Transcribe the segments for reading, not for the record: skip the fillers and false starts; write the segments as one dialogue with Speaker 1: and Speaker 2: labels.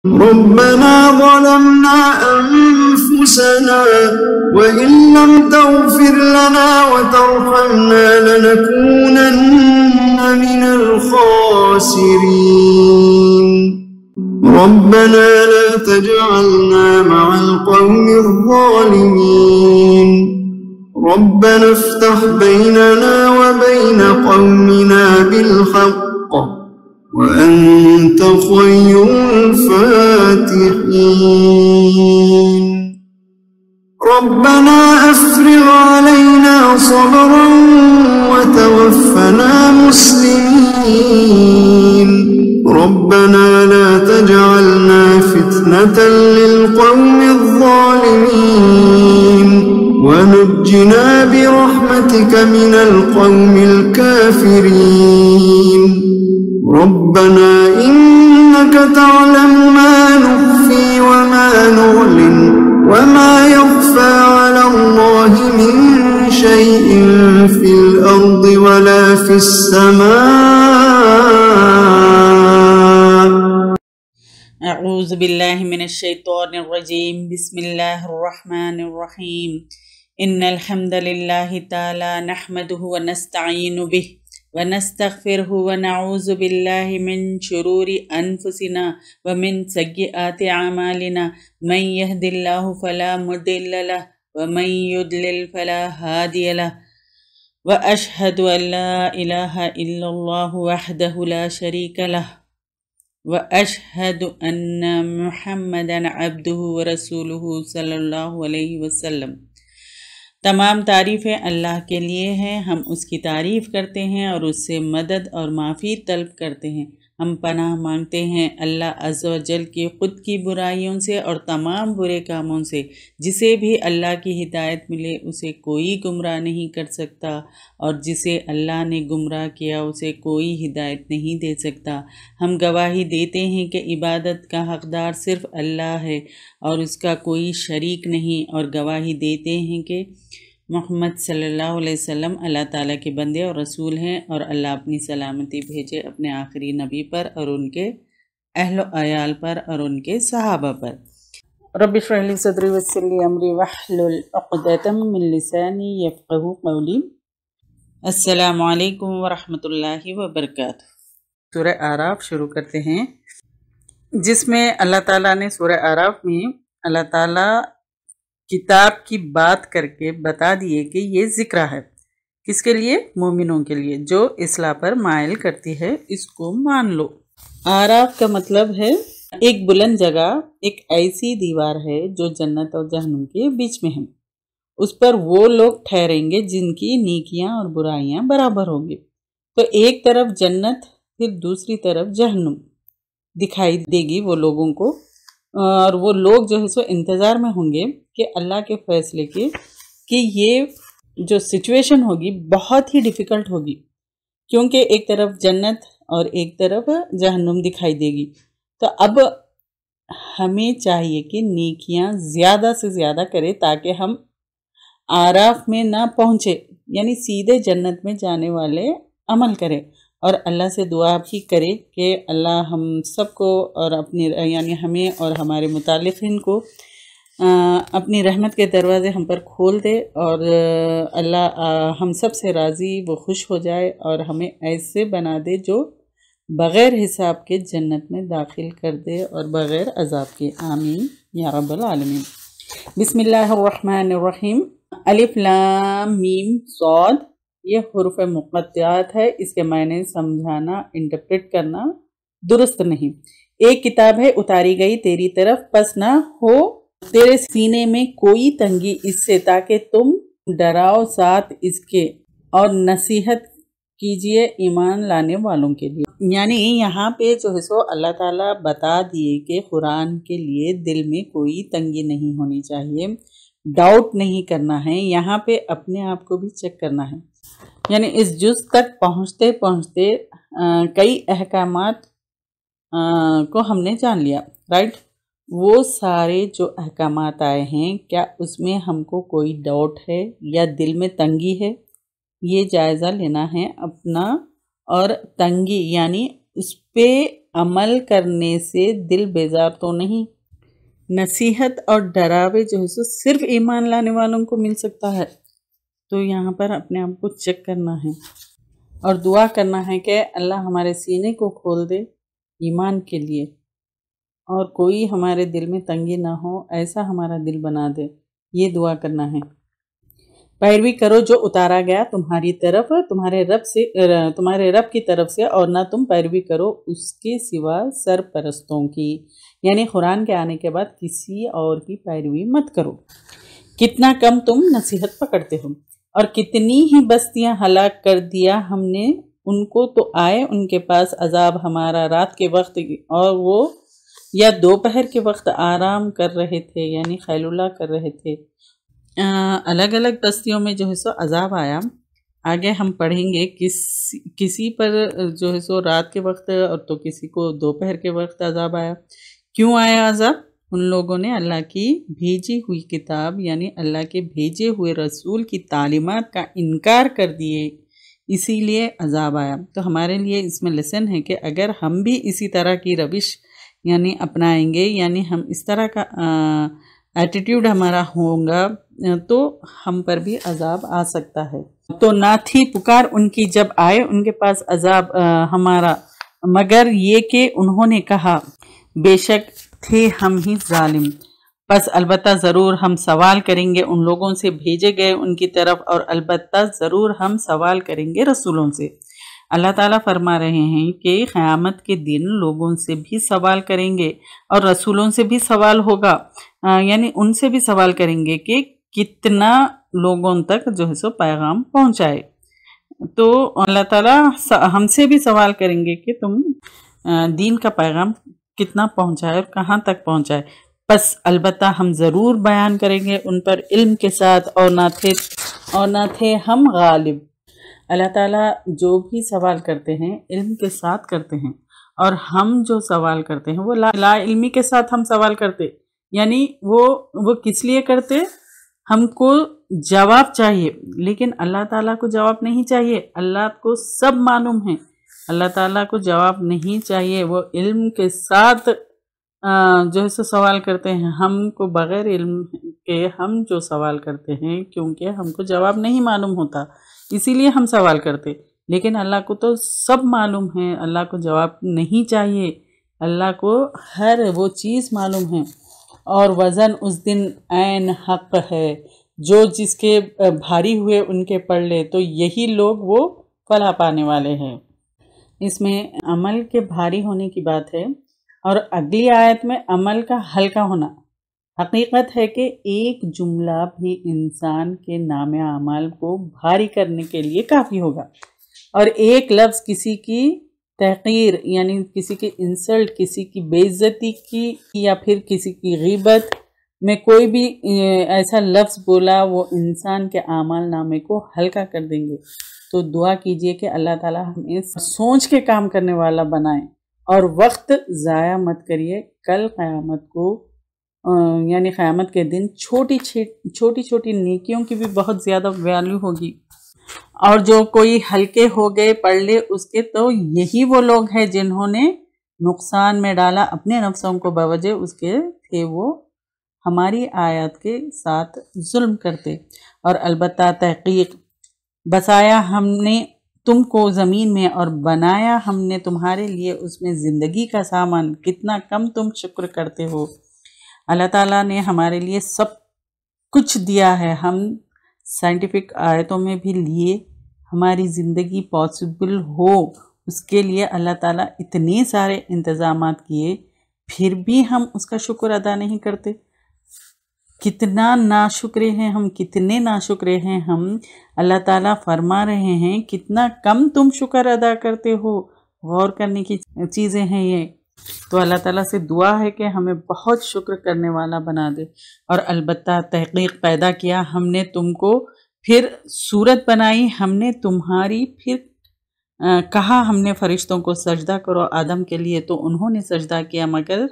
Speaker 1: ربنا ظلمنا أنفسنا وإن لم تغفر لنا وترحمنا لنكونن من الخاسرين ربنا لا تجعلنا مع القوم الظالمين ربنا افتح بيننا وبين قومنا بالحق وأنت خير الفاتحين ربنا أفرغ علينا صبرا وتوفنا مسلمين ربنا لا تجعلنا فتنة للقوم الظالمين ونجنا برحمتك من القوم الكافرين ربنا إنك تعلم ما نخفي وما نعلن وما يخفى على الله من شيء في الأرض ولا في السماء
Speaker 2: اعوذ باللہ من الشیطان الرجیم بسم اللہ الرحمن الرحیم ان الحمد للہ تعالی نحمده ونستعین به ونستغفره ونعوذ باللہ من شرور انفسنا ومن سیئات اعمالنا من يهد اللہ فلا مضل له ومن يضلل فلا هادی له واشهد ان لا الہ الا اللہ وحدہ لا شریک له واشهد ان محمدا عبدہ ورسولہ صلی اللہ علیہ وسلم۔ تمام تعریفیں اللہ کے لیے ہیں، ہم اس کی تعریف کرتے ہیں اور اس سے مدد اور معافی طلب کرتے ہیں۔ ہم پناہ مانگتے ہیں اللہ عز و جل کی خود کی برائیوں سے اور تمام برے کاموں سے۔ جسے بھی اللہ کی ہدایت ملے اسے کوئی گمراہ نہیں کر سکتا، اور جسے اللہ نے گمراہ کیا اسے کوئی ہدایت نہیں دے سکتا۔ ہم گواہی دیتے ہیں کہ عبادت کا حقدار صرف اللہ ہے اور اس کا کوئی شریک نہیں، اور گواہی دیتے ہیں کہ محمد صلی اللہ علیہ وسلم اللہ تعالیٰ کے بندے اور رسول ہیں، اور اللہ اپنی سلامتی بھیجے اپنے آخری نبی پر اور ان کے اہل و عیال پر اور ان کے صحابہ پر۔ رب اشرح لی صدری ویسر لی امری واحلل عقدۃ من لسانی یفقہوا قولی۔ السلام علیکم ورحمۃ اللہ وبرکاتہ۔ سورہ اعراف شروع کرتے ہیں، جس میں اللہ تعالیٰ نے سورہ اعراف میں اللہ تعالیٰ کتاب کی بات کر کے بتا دیے کہ یہ ذکر ہے کس کے لیے؟ مومنوں کے لیے، جو اصلاح پر مائل کرتی ہے اس کو مان لو۔ اعراف کا مطلب ہے ایک بلند جگہ، ایک ایسی دیوار ہے جو جنت اور جہنم کے بیچ میں ہے۔ اس پر وہ لوگ ٹھہریں گے جن کی نیکیاں اور برائیاں برابر ہوں گی۔ تو ایک طرف جنت پھر دوسری طرف جہنم دکھائی دے گی وہ لوگوں کو، اور وہ لوگ جو ہے سو انتظار میں ہوں گے کہ اللہ کے فیصلے کے، کہ یہ جو سچویشن ہوگی بہت ہی ڈیفیکلٹ ہوگی، کیونکہ ایک طرف جنت اور ایک طرف جہنم دکھائی دے گی۔ تو اب ہمیں چاہیے کہ نیکیاں زیادہ سے زیادہ کریں تاکہ ہم اعراف میں نہ پہنچے، یعنی سیدھے جنت میں جانے والے عمل کریں، اور اللہ سے دعا بھی کرے کہ اللہ ہم سب کو اور اپنی یعنی ہمیں اور ہمارے متعلقین کو اپنی رحمت کے دروازے ہم پر کھول دے، اور اللہ ہم سب سے راضی وہ خوش ہو جائے اور ہمیں ایسے بنا دے جو بغیر حساب کے جنت میں داخل کر دے اور بغیر عذاب کے۔ آمین یا رب العالمین۔ بسم اللہ الرحمن الرحیم۔ الف لام میم صاد، یہ حروف مقطعات ہے، اس کے معنی سمجھانا، انٹرپریٹ کرنا درست نہیں۔ ایک کتاب ہے اتاری گئی تیری طرف، پس نہ ہو تیرے سینے میں کوئی تنگی اس سے، تاکہ تم ڈراؤ ساتھ اس کے اور نصیحت کیجئے ایمان لانے والوں کے لیے۔ یعنی یہاں پہ جو ہے سو اللہ تعالیٰ بتا دیے کہ قرآن کے لیے دل میں کوئی تنگی نہیں ہونی چاہیے، ڈاؤٹ نہیں کرنا ہے، یہاں پہ اپنے آپ کو بھی چیک کرنا ہے۔ یعنی اس جز تک پہنچتے پہنچتے کئی احکامات کو ہم نے جان لیا، رائٹ؟ وہ سارے جو احکامات آئے ہیں، کیا اس میں ہم کو کوئی ڈاؤٹ ہے یا دل میں تنگی ہے؟ یہ جائزہ لینا ہے اپنا، اور تنگی یعنی اس پہ عمل کرنے سے دل بیزار تو نہیں؟ نصیحت اور ڈراوے جو ہے صرف ایمان لانے والوں کو مل سکتا ہے۔ تو یہاں پر اپنے آپ کو چیک کرنا ہے اور دعا کرنا ہے کہ اللہ ہمارے سینے کو کھول دے ایمان کے لیے، اور کوئی ہمارے دل میں تنگی نہ ہو، ایسا ہمارا دل بنا دے، یہ دعا کرنا ہے۔ پیروی کرو جو اتارا گیا تمہاری طرف تمہارے رب کی طرف سے، اور نہ تم پیروی کرو اس کے سوا سرپرستوں کی، یعنی قرآن کے آنے کے بعد کسی اور کی پیروی مت کرو۔ کتنا کم تم نصیحت پکڑتے ہو، اور کتنی ہی بستیاں ہلاک کر دیا ہم نے ان کو، تو آئے ان کے پاس عذاب ہمارا رات کے وقت، اور وہ یا دوپہر کے وقت آرام کر رہے تھے، یعنی خیلولہ کر رہے تھے۔ الگ الگ بستیوں میں جو ہے سو عذاب آیا۔ آگے ہم پڑھیں گے کسی پر جو ہے سو رات کے وقت، اور تو کسی کو دوپہر کے وقت عذاب آیا۔ کیوں آیا عذاب؟ ان لوگوں نے اللہ کی بھیجی ہوئی کتاب، یعنی اللہ کے بھیجے ہوئے رسول کی تعلیمات کا انکار کر دیے، اسی لیے عذاب آیا۔ تو ہمارے لیے اس میں لیسن ہے کہ اگر ہم بھی اسی طرح کی روش یعنی اپنائیں گے، یعنی ہم اس طرح کا ایٹیٹیوڈ ہمارا ہوگا، تو ہم پر بھی عذاب آ سکتا ہے۔ تو نہ تھی پکار ان کی جب آئے ان کے پاس عذاب ہمارا، مگر یہ کہ انہوں نے کہا بے شک تھے ہم ہی ظالم، پس البتہ ضرور ہم سوال کریں گے ان لوگوں سے بھیجے گئے ان کی طرف، اور البتہ ضرور ہم سوال کریں گے رسولوں سے۔ اللہ تعالیٰ فرما رہے ہیں کہ قیامت کے دن لوگوں سے بھی سوال کریں گے اور رسولوں سے بھی سوال ہوگا، یعنی ان سے بھی سوال کریں گے کہ کتنا لوگوں تک جو ہے سو پیغام پہنچائے۔ تو اللہ تعالیٰ ہم سے بھی سوال کریں گے کہ تم دین کا پیغام کتنا پہنچائے اور کہاں تک پہنچائے، پس البتہ ہم ضرور بیان کریں گے ان پر علم کے ساتھ، اور نہ تھے ہم غالب۔ اللہ تعالیٰ جو بھی سوال کرتے ہیں علم کے ساتھ کرتے ہیں، اور ہم جو سوال کرتے ہیں وہ لا علمی کے ساتھ ہم سوال کرتے، یعنی وہ کس لیے کرتے؟ ہم کو جواب چاہیے، لیکن اللہ تعالیٰ کو جواب نہیں چاہیے، اللہ کو سب معلوم ہے، اللہ تعالیٰ کو جواب نہیں چاہیے، وہ علم کے ساتھ جو ہے سوال کرتے ہیں۔ ہم کو بغیر علم کے ہم جو سوال کرتے ہیں، کیونکہ ہم کو جواب نہیں معلوم ہوتا، اسی لیے ہم سوال کرتے، لیکن اللہ کو تو سب معلوم ہے، اللہ کو جواب نہیں چاہیے، اللہ کو ہر وہ چیز معلوم ہے۔ اور وزن اس دن عین حق ہے، جو جس کے بھاری ہوئے ان کے پڑھ لے، تو یہی لوگ وہ فلاح پانے والے ہیں۔ اس میں عمل کے بھاری ہونے کی بات ہے، اور اگلی آیت میں عمل کا ہلکا ہونا۔ حقیقت ہے کہ ایک جملہ بھی انسان کے نام اعمال کو بھاری کرنے کے لیے کافی ہوگا، اور ایک لفظ کسی کی تحقیر یعنی کسی کی انسلٹ، کسی کی بے عزتی کی، یا پھر کسی کی غیبت میں کوئی بھی ایسا لفظ بولا، وہ انسان کے اعمال نامے کو ہلکا کر دیں گے۔ تو دعا کیجئے کہ اللہ تعالیٰ ہمیں سوچ کے کام کرنے والا بنائے، اور وقت ضائع مت کریے۔ کل قیامت کو یعنی قیامت کے دن چھوٹی چھوٹی نیکیوں کی بھی بہت زیادہ ویلیو ہوگی، اور جو کوئی ہلکے ہو گئے پڑھ لے اس کے، تو یہی وہ لوگ ہیں جنہوں نے نقصان میں ڈالا اپنے نفسوں کو، بوجہ اس کے تھے وہ ہماری آیات کے ساتھ ظلم کرتے۔ اور البتہ تحقیق بسایا ہم نے تم کو زمین میں، اور بنایا ہم نے تمہارے لیے اس میں زندگی کا سامان، کتنا کم تم شکر کرتے ہو۔ اللہ تعالیٰ نے ہمارے لیے سب کچھ دیا ہے، ہم سائنٹیفک آیتوں میں بھی لیے ہماری زندگی پاسبل ہو، اس کے لیے اللہ تعالیٰ اتنے سارے انتظامات کیے، پھر بھی ہم اس کا شکر ادا نہیں کرتے۔ کتنا ناشکرے ہیں ہم، کتنے ناشکرے ہیں ہم۔ اللہ تعالیٰ فرما رہے ہیں کتنا کم تم شکر ادا کرتے ہو، غور کرنے کی چیزیں ہیں یہ۔ تو اللہ تعالیٰ سے دعا ہے کہ ہمیں بہت شکر کرنے والا بنا دے۔ اور البتہ تحقیق پیدا کیا ہم نے تم کو، پھر صورت بنائی ہم نے تمہاری، پھر کہا ہم نے فرشتوں کو سجدہ کرو آدم کے لیے، تو انہوں نے سجدہ کیا مگر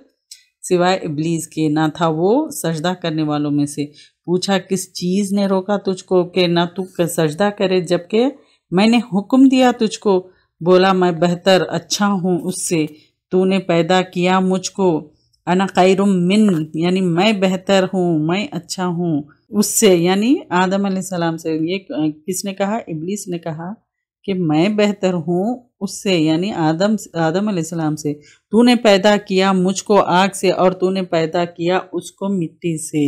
Speaker 2: سوائے ابلیس کے، نہ تھا وہ سجدہ کرنے والوں میں سے۔ پوچھا کس چیز نے روکا تجھ کو کہ نہ تو سجدہ کرے، جبکہ میں نے حکم دیا تجھ کو؟ بولا میں بہتر اچھا ہوں اس سے، تو نے پیدا کیا مجھ کو، انا خیر من یعنی میں بہتر ہوں، میں اچھا ہوں اس سے، یعنی آدم علیہ السلام سے۔ یہ کس نے کہا؟ ابلیس نے کہا کہ میں بہتر ہوں اس سے، یعنی آدم علیہ السلام سے۔ تو نے پیدا کیا مجھ کو آگ سے اور تو نے پیدا کیا اس کو مٹی سے۔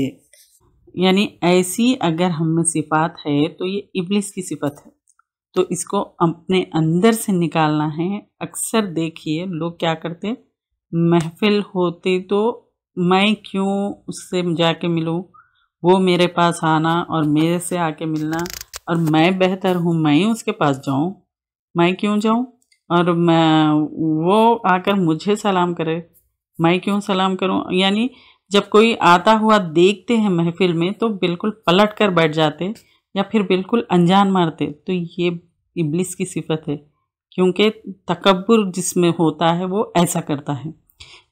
Speaker 2: یعنی ایسی اگر ہم میں صفات ہے تو یہ ابلیس کی صفت ہے، تو اس کو اپنے اندر سے نکالنا ہے۔ اکثر دیکھیے لوگ کیا کرتے، محفل ہوتے تو میں کیوں اس سے جا کے ملوں، وہ میرے پاس آنا اور میرے سے آ کے ملنا، اور میں بہتر ہوں میں اس کے پاس جاؤں، میں کیوں جاؤں، اور وہ آ کر مجھے سلام کرے، میں کیوں سلام کروں۔ یعنی جب کوئی آتا ہوا دیکھتے ہیں محفل میں تو بالکل پلٹ کر بیٹھ جاتے یا پھر بالکل انجان مارتے، تو یہ ابلیس کی صفت ہے، کیونکہ تکبر جس میں ہوتا ہے وہ ایسا کرتا ہے،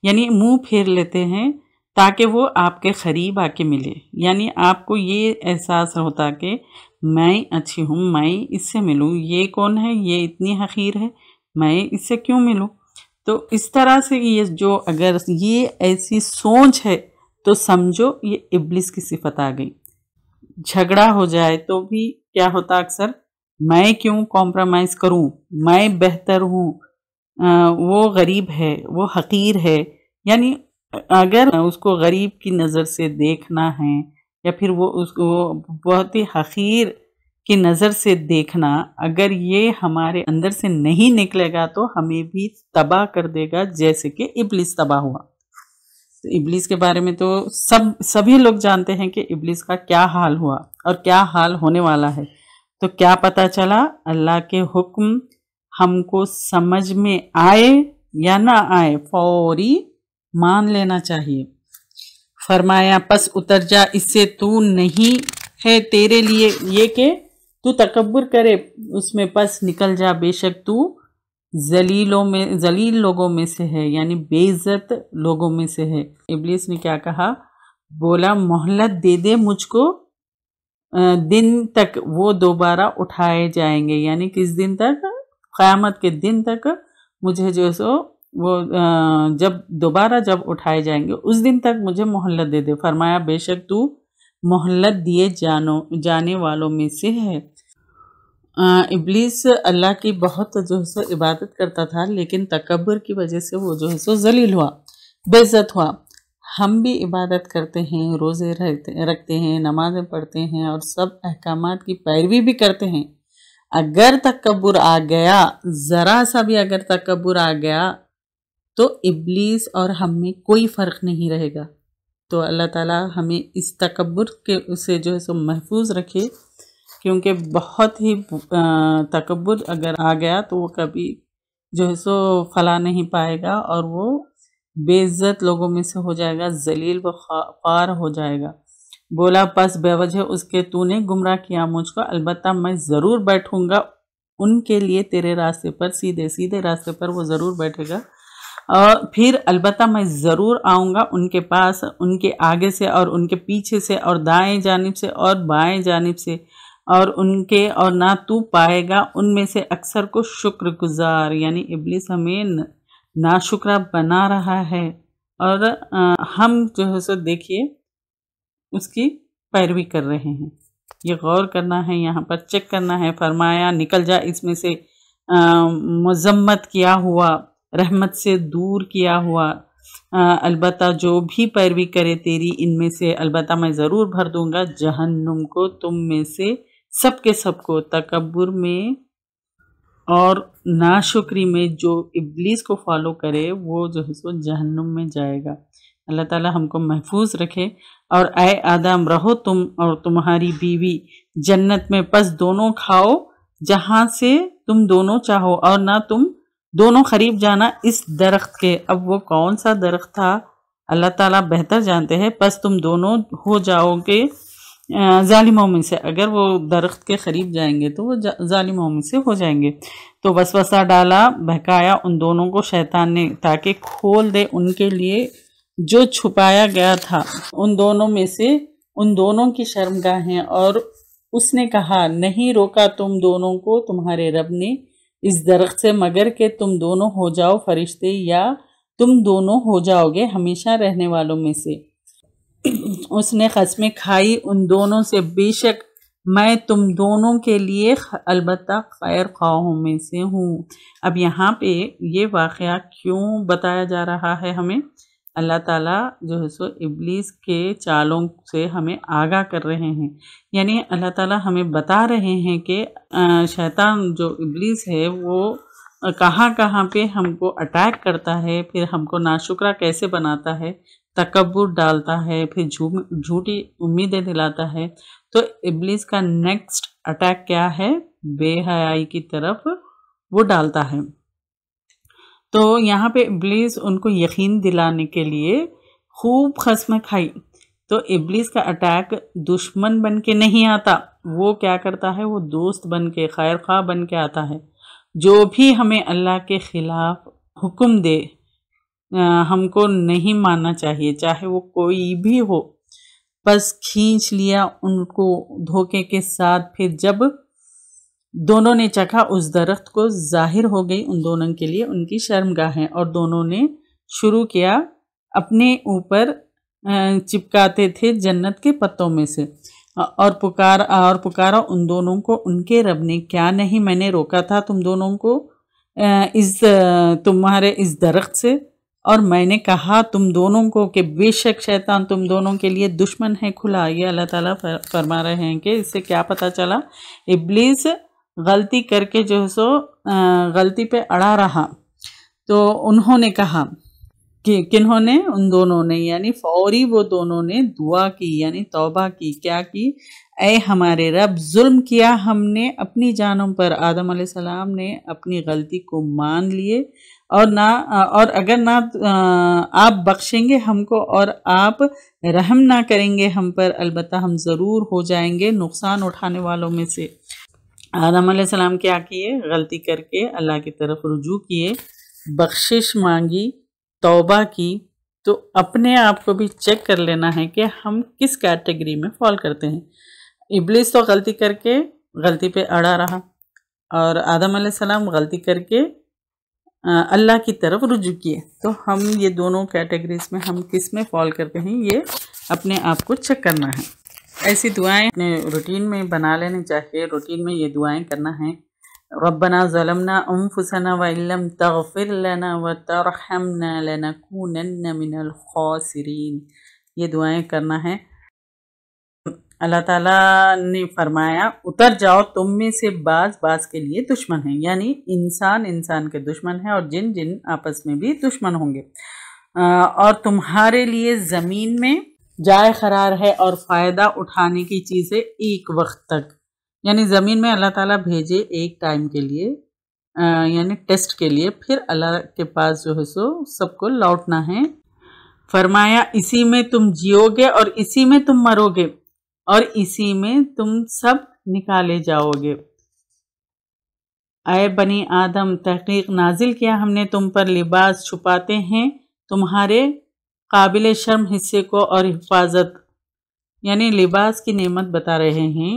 Speaker 2: یعنی منہ پھیر لیتے ہیں تاکہ وہ آپ کے قریب آ کے ملے، یعنی آپ کو یہ احساس ہوتا کہ میں اچھی ہوں، میں اس سے ملوں، یہ کون ہے، یہ اتنی حقیر ہے، میں اس سے کیوں ملوں۔ تو اس طرح سے یہ جو اگر یہ ایسی سوچ ہے تو سمجھو یہ ابلیس کی صفت آ گئی۔ جھگڑا ہو جائے تو بھی کیا ہوتا اکثر، میں کیوں کمپرومائز کروں، میں بہتر ہوں، وہ غریب ہے، وہ حقیر ہے، یعنی اگر اس کو غریب کی نظر سے دیکھنا ہے یا پھر وہ اس کو بہت ہی حقیر کی نظر سے دیکھنا، اگر یہ ہمارے اندر سے نہیں نکلے گا تو ہمیں بھی تباہ کر دے گا، جیسے کہ ابلیس تباہ ہوا۔ ابلیس کے بارے میں تو سبھی لوگ جانتے ہیں کہ ابلیس کا کیا حال ہوا اور کیا حال ہونے والا ہے۔ تو کیا پتہ چلا، اللہ کے حکم ہم کو سمجھ میں آئے یا نہ آئے فوری مان لینا چاہیے۔ فرمایا پس اتر جا اس سے، تو نہیں ہے تیرے لیے یہ کہ تو تکبر کرے اس میں، پس نکل جا بے شک تو ذلیل لوگوں میں سے ہے، یعنی بے عزت لوگوں میں سے ہے۔ ابلیس نے کیا کہا، بولا مہلت دے دے مجھ کو دن تک وہ دوبارہ اٹھائے جائیں گے، یعنی کس دن تک، قیامت کے دن تک مجھے جو سو وہ جب اٹھائے جائیں گے اس دن تک مجھے مہلت دے دے۔ فرمایا بے شک تو مہلت دیے جانے والوں میں سے ہے۔ ابلیس اللہ کی بہت جو ہے سو عبادت کرتا تھا، لیکن تکبر کی وجہ سے وہ جو ہے سو ذلیل ہوا، بے عزت ہوا۔ ہم بھی عبادت کرتے ہیں، روزے رکھتے ہیں، نمازیں پڑھتے ہیں اور سب احکامات کی پیروی بھی کرتے ہیں، اگر تکبر آ گیا، ذرا سا بھی اگر تکبر آ گیا تو ابلیس اور ہم میں کوئی فرق نہیں رہے گا۔ تو اللہ تعالی ہمیں اس تکبر کے سے جو ہے سو محفوظ رکھے، کیونکہ بہت ہی تکبر اگر آ گیا تو وہ کبھی جو ہے سو فلاح نہیں پائے گا اور وہ بے عزت لوگوں میں سے ہو جائے گا، ذلیل و خوار ہو جائے گا۔ بولا پس بے وجہ اس کے تو نے گمراہ کیا مجھ کو، البتہ میں ضرور بیٹھوں گا ان کے لیے تیرے راستے پر، سیدھے راستے پر وہ ضرور بیٹھے گا، اور پھر البتہ میں ضرور آؤں گا ان کے پاس، ان کے آگے سے اور ان کے پیچھے سے اور دائیں جانب سے اور بائیں جانب سے، اور ان کے اور نہ تو پائے گا ان میں سے اکثر کو شکر گزار، یعنی ابلیس ہمیں ناشکرہ بنا رہا ہے، اور ہم جو ہے سو دیکھیے اس کی پیروی کر رہے ہیں۔ یہ غور کرنا ہے، یہاں پر چیک کرنا ہے۔ فرمایا نکل جا اس میں سے، مذمت کیا ہوا، رحمت سے دور کیا ہوا، البتہ جو بھی پیروی کرے تیری ان میں سے، البتہ میں ضرور بھر دوں گا جہنم کو تم میں سے سب کے سب کو۔ تکبر میں اور ناشکری میں جو ابلیس کو فالو کرے وہ جو ہے سو جہنم میں جائے گا۔ اللہ تعالی ہم کو محفوظ رکھے۔ اور اے آدم رہو تم اور تمہاری بیوی جنت میں، پس دونوں کھاؤ جہاں سے تم دونوں چاہو، اور نہ تم دونوں قریب جانا اس درخت کے۔ اب وہ کون سا درخت تھا اللہ تعالیٰ بہتر جانتے ہیں۔ پس تم دونوں ہو جاؤ گے ظالموں میں سے، اگر وہ درخت کے قریب جائیں گے تو وہ ظالموں میں سے ہو جائیں گے۔ تو وسوسہ ڈالا، بہکایا ان دونوں کو شیطان نے، تاکہ کھول دے ان کے لیے جو چھپایا گیا تھا ان دونوں میں سے، ان دونوں کی شرمگاہیں۔ اور اس نے کہا نہیں روکا تم دونوں کو تمہارے رب نے اس درخت سے، مگر کہ تم دونوں ہو جاؤ فرشتے یا تم دونوں ہو جاؤ گے ہمیشہ رہنے والوں میں سے۔ اس نے قسمیں کھائی ان دونوں سے، بے شک میں تم دونوں کے لیے البتہ خیر خواہوں میں سے ہوں۔ اب یہاں پہ یہ واقعہ کیوں بتایا جا رہا ہے ہمیں؟ اللہ تعالیٰ جو ہے سو ابلیس کے چالوں سے ہمیں آگاہ کر رہے ہیں، یعنی اللہ تعالیٰ ہمیں بتا رہے ہیں کہ شیطان جو ابلیس ہے وہ کہاں کہاں پہ ہم کو اٹیک کرتا ہے، پھر ہم کو ناشکرا کیسے بناتا ہے، تکبر ڈالتا ہے، پھر جھوٹی امیدیں دلاتا ہے۔ تو ابلیس کا نیکسٹ اٹیک کیا ہے؟ بے حیائی کی طرف وہ ڈالتا ہے۔ تو یہاں پہ ابلیس ان کو یقین دلانے کے لیے خوب قسمیں کھائی۔ تو ابلیس کا اٹیک دشمن بن کے نہیں آتا، وہ کیا کرتا ہے؟ وہ دوست بن کے، خیر خواہ بن کے آتا ہے۔ جو بھی ہمیں اللہ کے خلاف حکم دے ہم کو نہیں ماننا چاہیے، چاہے وہ کوئی بھی ہو۔ بس کھینچ لیا ان کو دھوکے کے ساتھ، پھر جب دونوں نے چکھا اس درخت کو، ظاہر ہو گئی ان دونوں کے لیے ان کی شرمگاہیں، اور دونوں نے شروع کیا اپنے اوپر چپکاتے تھے جنت کے پتوں میں سے، اور پکارا ان دونوں کو ان کے رب نے، کیا نہیں میں نے روکا تھا تم دونوں کو تمہارے اس درخت سے، اور میں نے کہا تم دونوں کو کہ بے شک شیطان تم دونوں کے لیے دشمن ہے کھلا۔ یہ اللہ تعالیٰ فرما رہے ہیں کہ اس سے کیا پتہ چلا؟ ابلیس غلطی کر کے جو ہے سو غلطی پہ اڑا رہا۔ تو انہوں نے کہا کہ کنہوں نے؟ ان دونوں نے، یعنی فوری وہ دونوں نے دعا کی، یعنی توبہ کی۔ کیا کی؟ اے ہمارے رب، ظلم کیا ہم نے اپنی جانوں پر۔ آدم علیہ السلام نے اپنی غلطی کو مان لیے، اور اگر نہ آپ بخشیں گے ہم کو اور آپ رحم نہ کریں گے ہم پر، البتہ ہم ضرور ہو جائیں گے نقصان اٹھانے والوں میں سے۔ آدم علیہ السلام کیا کیے؟ غلطی کر کے اللہ کی طرف رجوع کیے، بخشش مانگی، توبہ کی۔ تو اپنے آپ کو بھی چیک کر لینا ہے کہ ہم کس کیٹیگری میں فال کرتے ہیں۔ ابلیس تو غلطی کر کے غلطی پہ اڑا رہا، اور آدم علیہ السلام غلطی کر کے اللہ کی طرف رجوع کیے۔ تو ہم یہ دونوں کیٹیگریز میں ہم کس میں فال کرتے ہیں، یہ اپنے آپ کو چیک کرنا ہے۔ ایسی دعائیں اپنے روٹین میں بنا لینے چاہیے، روٹین میں یہ دعائیں کرنا ہے۔ ربنا ظلمنا انفسنا وان لم تغفر لنا وترحمنا لنکونن من الخاسرین، یہ دعائیں کرنا ہے۔ اللہ تعالیٰ نے فرمایا اتر جاؤ تم میں سے بعض کے لیے دشمن ہیں، یعنی انسان کے دشمن ہیں، اور جن آپس میں بھی دشمن ہوں گے، اور تمہارے لیے زمین میں جائے قرار ہے اور فائدہ اٹھانے کی چیزیں ایک وقت تک، یعنی زمین میں اللہ تعالیٰ بھیجے ایک ٹائم کے لیے، یعنی ٹیسٹ کے لیے، پھر اللہ کے پاس جو ہے سو سب کو لوٹنا ہے۔ فرمایا اسی میں تم جیو گے اور اسی میں تم مرو گے اور اسی میں تم سب نکالے جاؤ گے۔ اے بنی آدم، تحقیق نازل کیا ہم نے تم پر لباس چھپاتے ہیں تمہارے قابل شرم حصے کو اور حفاظت، یعنی لباس کی نعمت بتا رہے ہیں،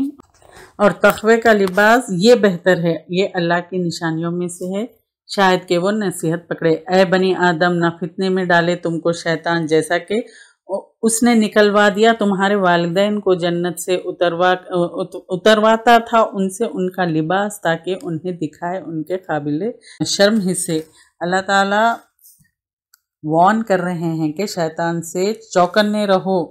Speaker 2: اور تقوی کا لباس یہ بہتر ہے، یہ اللہ کی نشانیوں میں سے ہے، شاید کہ وہ نصیحت پکڑے۔ اے بنی آدم، نہ فتنے میں ڈالے تم کو شیطان، جیسا کہ اس نے نکلوا دیا تمہارے والدین کو جنت سے، اترواتا تھا ان سے ان کا لباس تاکہ انہیں دکھائے ان کے قابل شرم حصے۔ اللہ تعالیٰ وارن کر رہے ہیں کہ شیطان سے چوکنے رہو،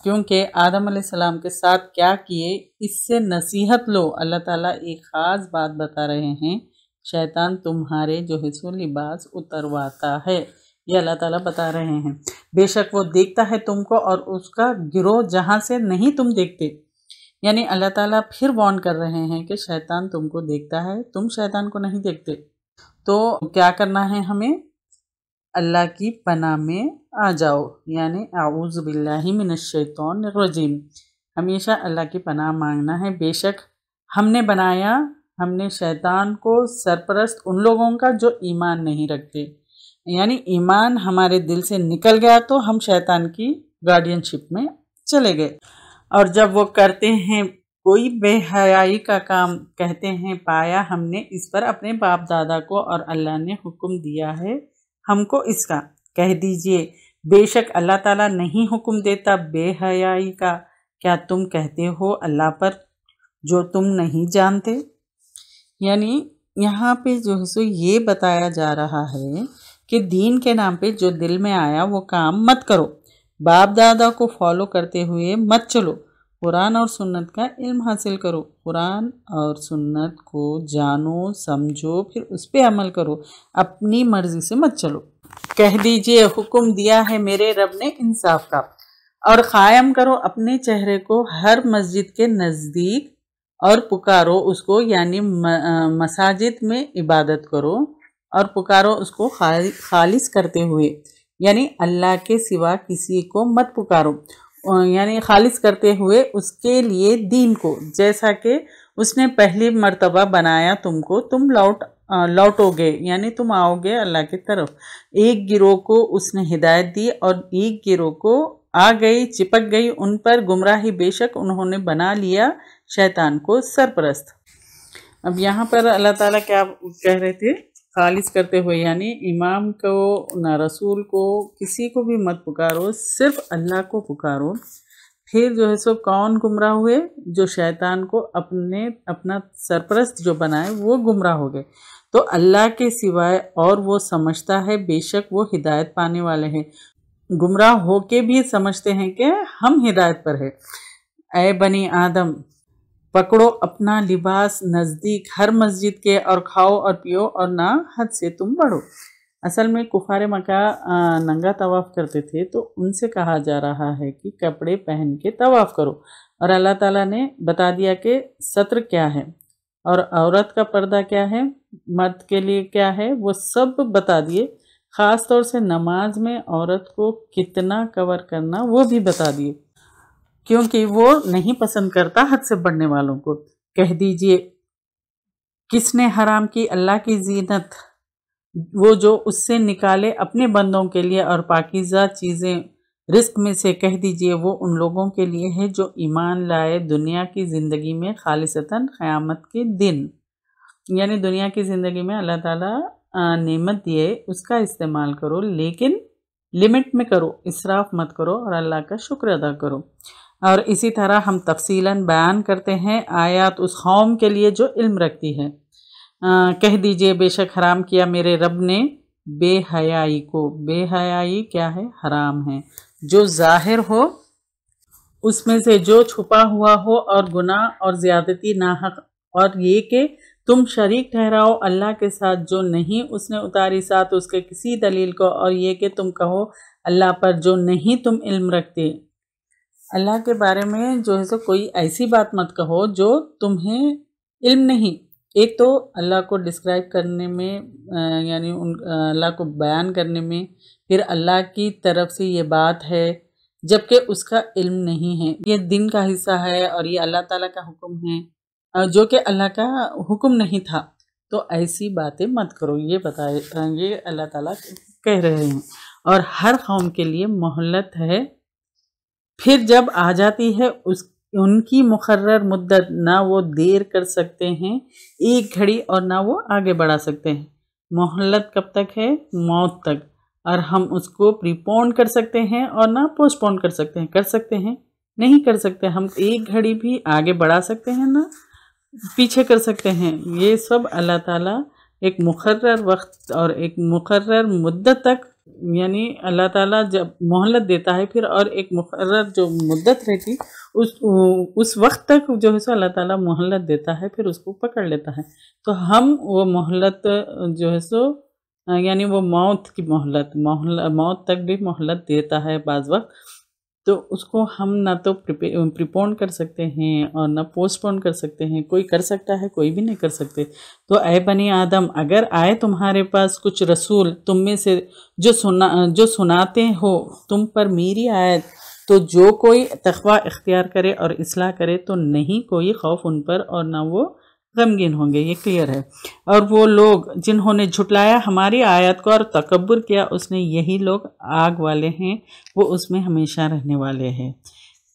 Speaker 2: کیونکہ آدم علیہ السلام کے ساتھ کیا کیے اس سے نصیحت لو۔ اللہ تعالیٰ ایک خاص بات بتا رہے ہیں، شیطان تمہارے جو ہے سو لباس اترواتا ہے، یہ اللہ تعالیٰ بتا رہے ہیں۔ بے شک وہ دیکھتا ہے تم کو اور اس کا گروہ جہاں سے نہیں تم دیکھتے، یعنی اللہ تعالیٰ پھر وارن کر رہے ہیں کہ شیطان تم کو دیکھتا ہے، تم شیطان کو نہیں دیکھتے۔ تو کیا کرنا ہے ہمیں؟ اللہ کی پناہ میں آ جاؤ، یعنی اعوذ باللہ من الشیطان الرجیم، ہمیشہ اللہ کی پناہ مانگنا ہے۔ بے شک ہم نے بنایا، ہم نے شیطان کو سرپرست ان لوگوں کا جو ایمان نہیں رکھتے، یعنی ایمان ہمارے دل سے نکل گیا تو ہم شیطان کی گارڈین شپ میں چلے گئے، اور جب وہ کرتے ہیں کوئی بے حیائی کا کام، کہتے ہیں پایا ہم نے اس پر اپنے باپ دادا کو، اور اللہ نے حکم دیا ہے ہم کو اس کا۔ کہہ دیجئے بے شک اللہ تعالیٰ نہیں حکم دیتا بے حیائی کا، کیا تم کہتے ہو اللہ پر جو تم نہیں جانتے؟ یعنی یہاں پہ جو ہے سو یہ بتایا جا رہا ہے کہ دین کے نام پہ جو دل میں آیا وہ کام مت کرو، باپ دادا کو فالو کرتے ہوئے مت چلو، قرآن اور سنت کا علم حاصل کرو، قرآن اور سنت کو جانو سمجھو، پھر اس پہ عمل کرو، اپنی مرضی سے مت چلو۔ کہہ دیجئے حکم دیا ہے میرے رب نے انصاف کا، اور قائم کرو اپنے چہرے کو ہر مسجد کے نزدیک اور پکارو اس کو، یعنی مساجد میں عبادت کرو اور پکارو اس کو خالص کرتے ہوئے، یعنی اللہ کے سوا کسی کو مت پکارو، یعنی خالص کرتے ہوئے اس کے لیے دین کو، جیسا کہ اس نے پہلی مرتبہ بنایا تم کو، تم لوٹو گے، یعنی تم آؤ گے اللہ کی طرف۔ ایک گروہ کو اس نے ہدایت دی اور ایک گروہ کو آ گئی، چپک گئی ان پر گمراہی، بے شک انہوں نے بنا لیا شیطان کو سرپرست۔ اب یہاں پر اللہ تعالیٰ کیا کہہ رہے تھے؟ خالص کرتے ہوئے، یعنی امام کو نہ رسول کو کسی کو بھی مت پکارو، صرف اللہ کو پکارو۔ پھر جو ہے سو کون گمراہ ہوئے؟ جو شیطان کو اپنا سرپرست جو بنائے وہ گمراہ ہو گئے۔ تو اللہ کے سوائے اور وہ سمجھتا ہے بے شک وہ ہدایت پانے والے ہیں، گمراہ ہو کے بھی سمجھتے ہیں کہ ہم ہدایت پر ہے۔ اے بنی آدم، پکڑو اپنا لباس نزدیک ہر مسجد کے، اور کھاؤ اور پیو اور نہ حد سے تم بڑھو۔ اصل میں کفار مکہ ننگا طواف کرتے تھے، تو ان سے کہا جا رہا ہے کہ کپڑے پہن کے طواف کرو، اور اللہ تعالیٰ نے بتا دیا کہ ستر کیا ہے اور عورت کا پردہ کیا ہے، مرد کے لیے کیا ہے، وہ سب بتا دیے۔ خاص طور سے نماز میں عورت کو کتنا کور کرنا وہ بھی بتا دیے، کیونکہ وہ نہیں پسند کرتا حد سے بڑھنے والوں کو۔ کہہ دیجئے کس نے حرام کی اللہ کی زینت، وہ جو اس سے نکالے اپنے بندوں کے لیے، اور پاکیزہ چیزیں رزق میں سے، کہہ دیجئے وہ ان لوگوں کے لیے ہے جو ایمان لائے دنیا کی زندگی میں خالصتاً قیامت کے دن، یعنی دنیا کی زندگی میں اللہ تعالیٰ نعمت دیے اس کا استعمال کرو، لیکن لمٹ میں کرو، اسراف مت کرو، اور اللہ کا شکر ادا کرو۔ اور اسی طرح ہم تفصیلاً بیان کرتے ہیں آیات اس قوم کے لیے جو علم رکھتی ہے۔ کہہ دیجئے بے شک حرام کیا میرے رب نے بے حیائی کو، بے حیائی کیا ہے؟ حرام ہے، جو ظاہر ہو اس میں سے جو چھپا ہوا ہو، اور گناہ اور زیادتی ناحق، اور یہ کہ تم شریک ٹھہراؤ اللہ کے ساتھ جو نہیں اس نے اتاری ساتھ اس کے کسی دلیل کو، اور یہ کہ تم کہو اللہ پر جو نہیں تم علم رکھتے۔ اللہ کے بارے میں جو ہے سو کوئی ایسی بات مت کہو جو تمہیں علم نہیں۔ ایک تو اللہ کو ڈسکرائب کرنے میں، یعنی اللہ کو بیان کرنے میں، پھر اللہ کی طرف سے یہ بات ہے جبکہ اس کا علم نہیں ہے، یہ دن کا حصہ ہے اور یہ اللہ تعالیٰ کا حکم ہے جو کہ اللہ کا حکم نہیں تھا، تو ایسی باتیں مت کرو، یہ اللہ تعالیٰ کہہ رہے ہیں۔ اور ہر قوم کے لیے مہلت ہے، پھر جب آ جاتی ہے ان کی مقرر مدت، نہ وہ دیر کر سکتے ہیں ایک گھڑی اور نہ وہ آگے بڑھا سکتے ہیں۔ مہلت کب تک ہے؟ موت تک، اور ہم اس کو پری پون کر سکتے ہیں اور نہ پوسٹ پون کر سکتے ہیں۔ کر سکتے ہیں؟ نہیں کر سکتے، ہم ایک گھڑی بھی آگے بڑھا سکتے ہیں نہ پیچھے کر سکتے ہیں۔ یہ سب اللہ تعالیٰ ایک مقرر وقت اور ایک مقرر مدت تک، یعنی اللہ تعالیٰ جب مہلت دیتا ہے پھر، اور ایک مقرر جو مدت رہتی اس وقت تک جو ہے سو اللہ تعالیٰ مہلت دیتا ہے، پھر اس کو پکڑ لیتا ہے۔ تو ہم وہ مہلت جو ہے سو، یعنی وہ موت کی موت تک بھی مہلت دیتا ہے بعض وقت، تو اس کو ہم نہ تو پریپون کر سکتے ہیں اور نہ پوسٹ پون کر سکتے ہیں۔ کوئی کر سکتا ہے، کوئی بھی نہیں کر سکتے۔ تو اے بنی آدم، اگر آئے تمہارے پاس کچھ رسول تم میں سے جو سناتے ہو تم پر میری آیت، تو جو کوئی تقوی اختیار کرے اور اصلاح کرے تو نہیں کوئی خوف ان پر اور نہ وہ غمگین ہوں گے، یہ کلیئر ہے۔ اور وہ لوگ جنہوں نے جھٹلایا ہماری آیت کو اور تکبر کیا، اس نے یہی لوگ آگ والے ہیں، وہ اس میں ہمیشہ رہنے والے ہیں۔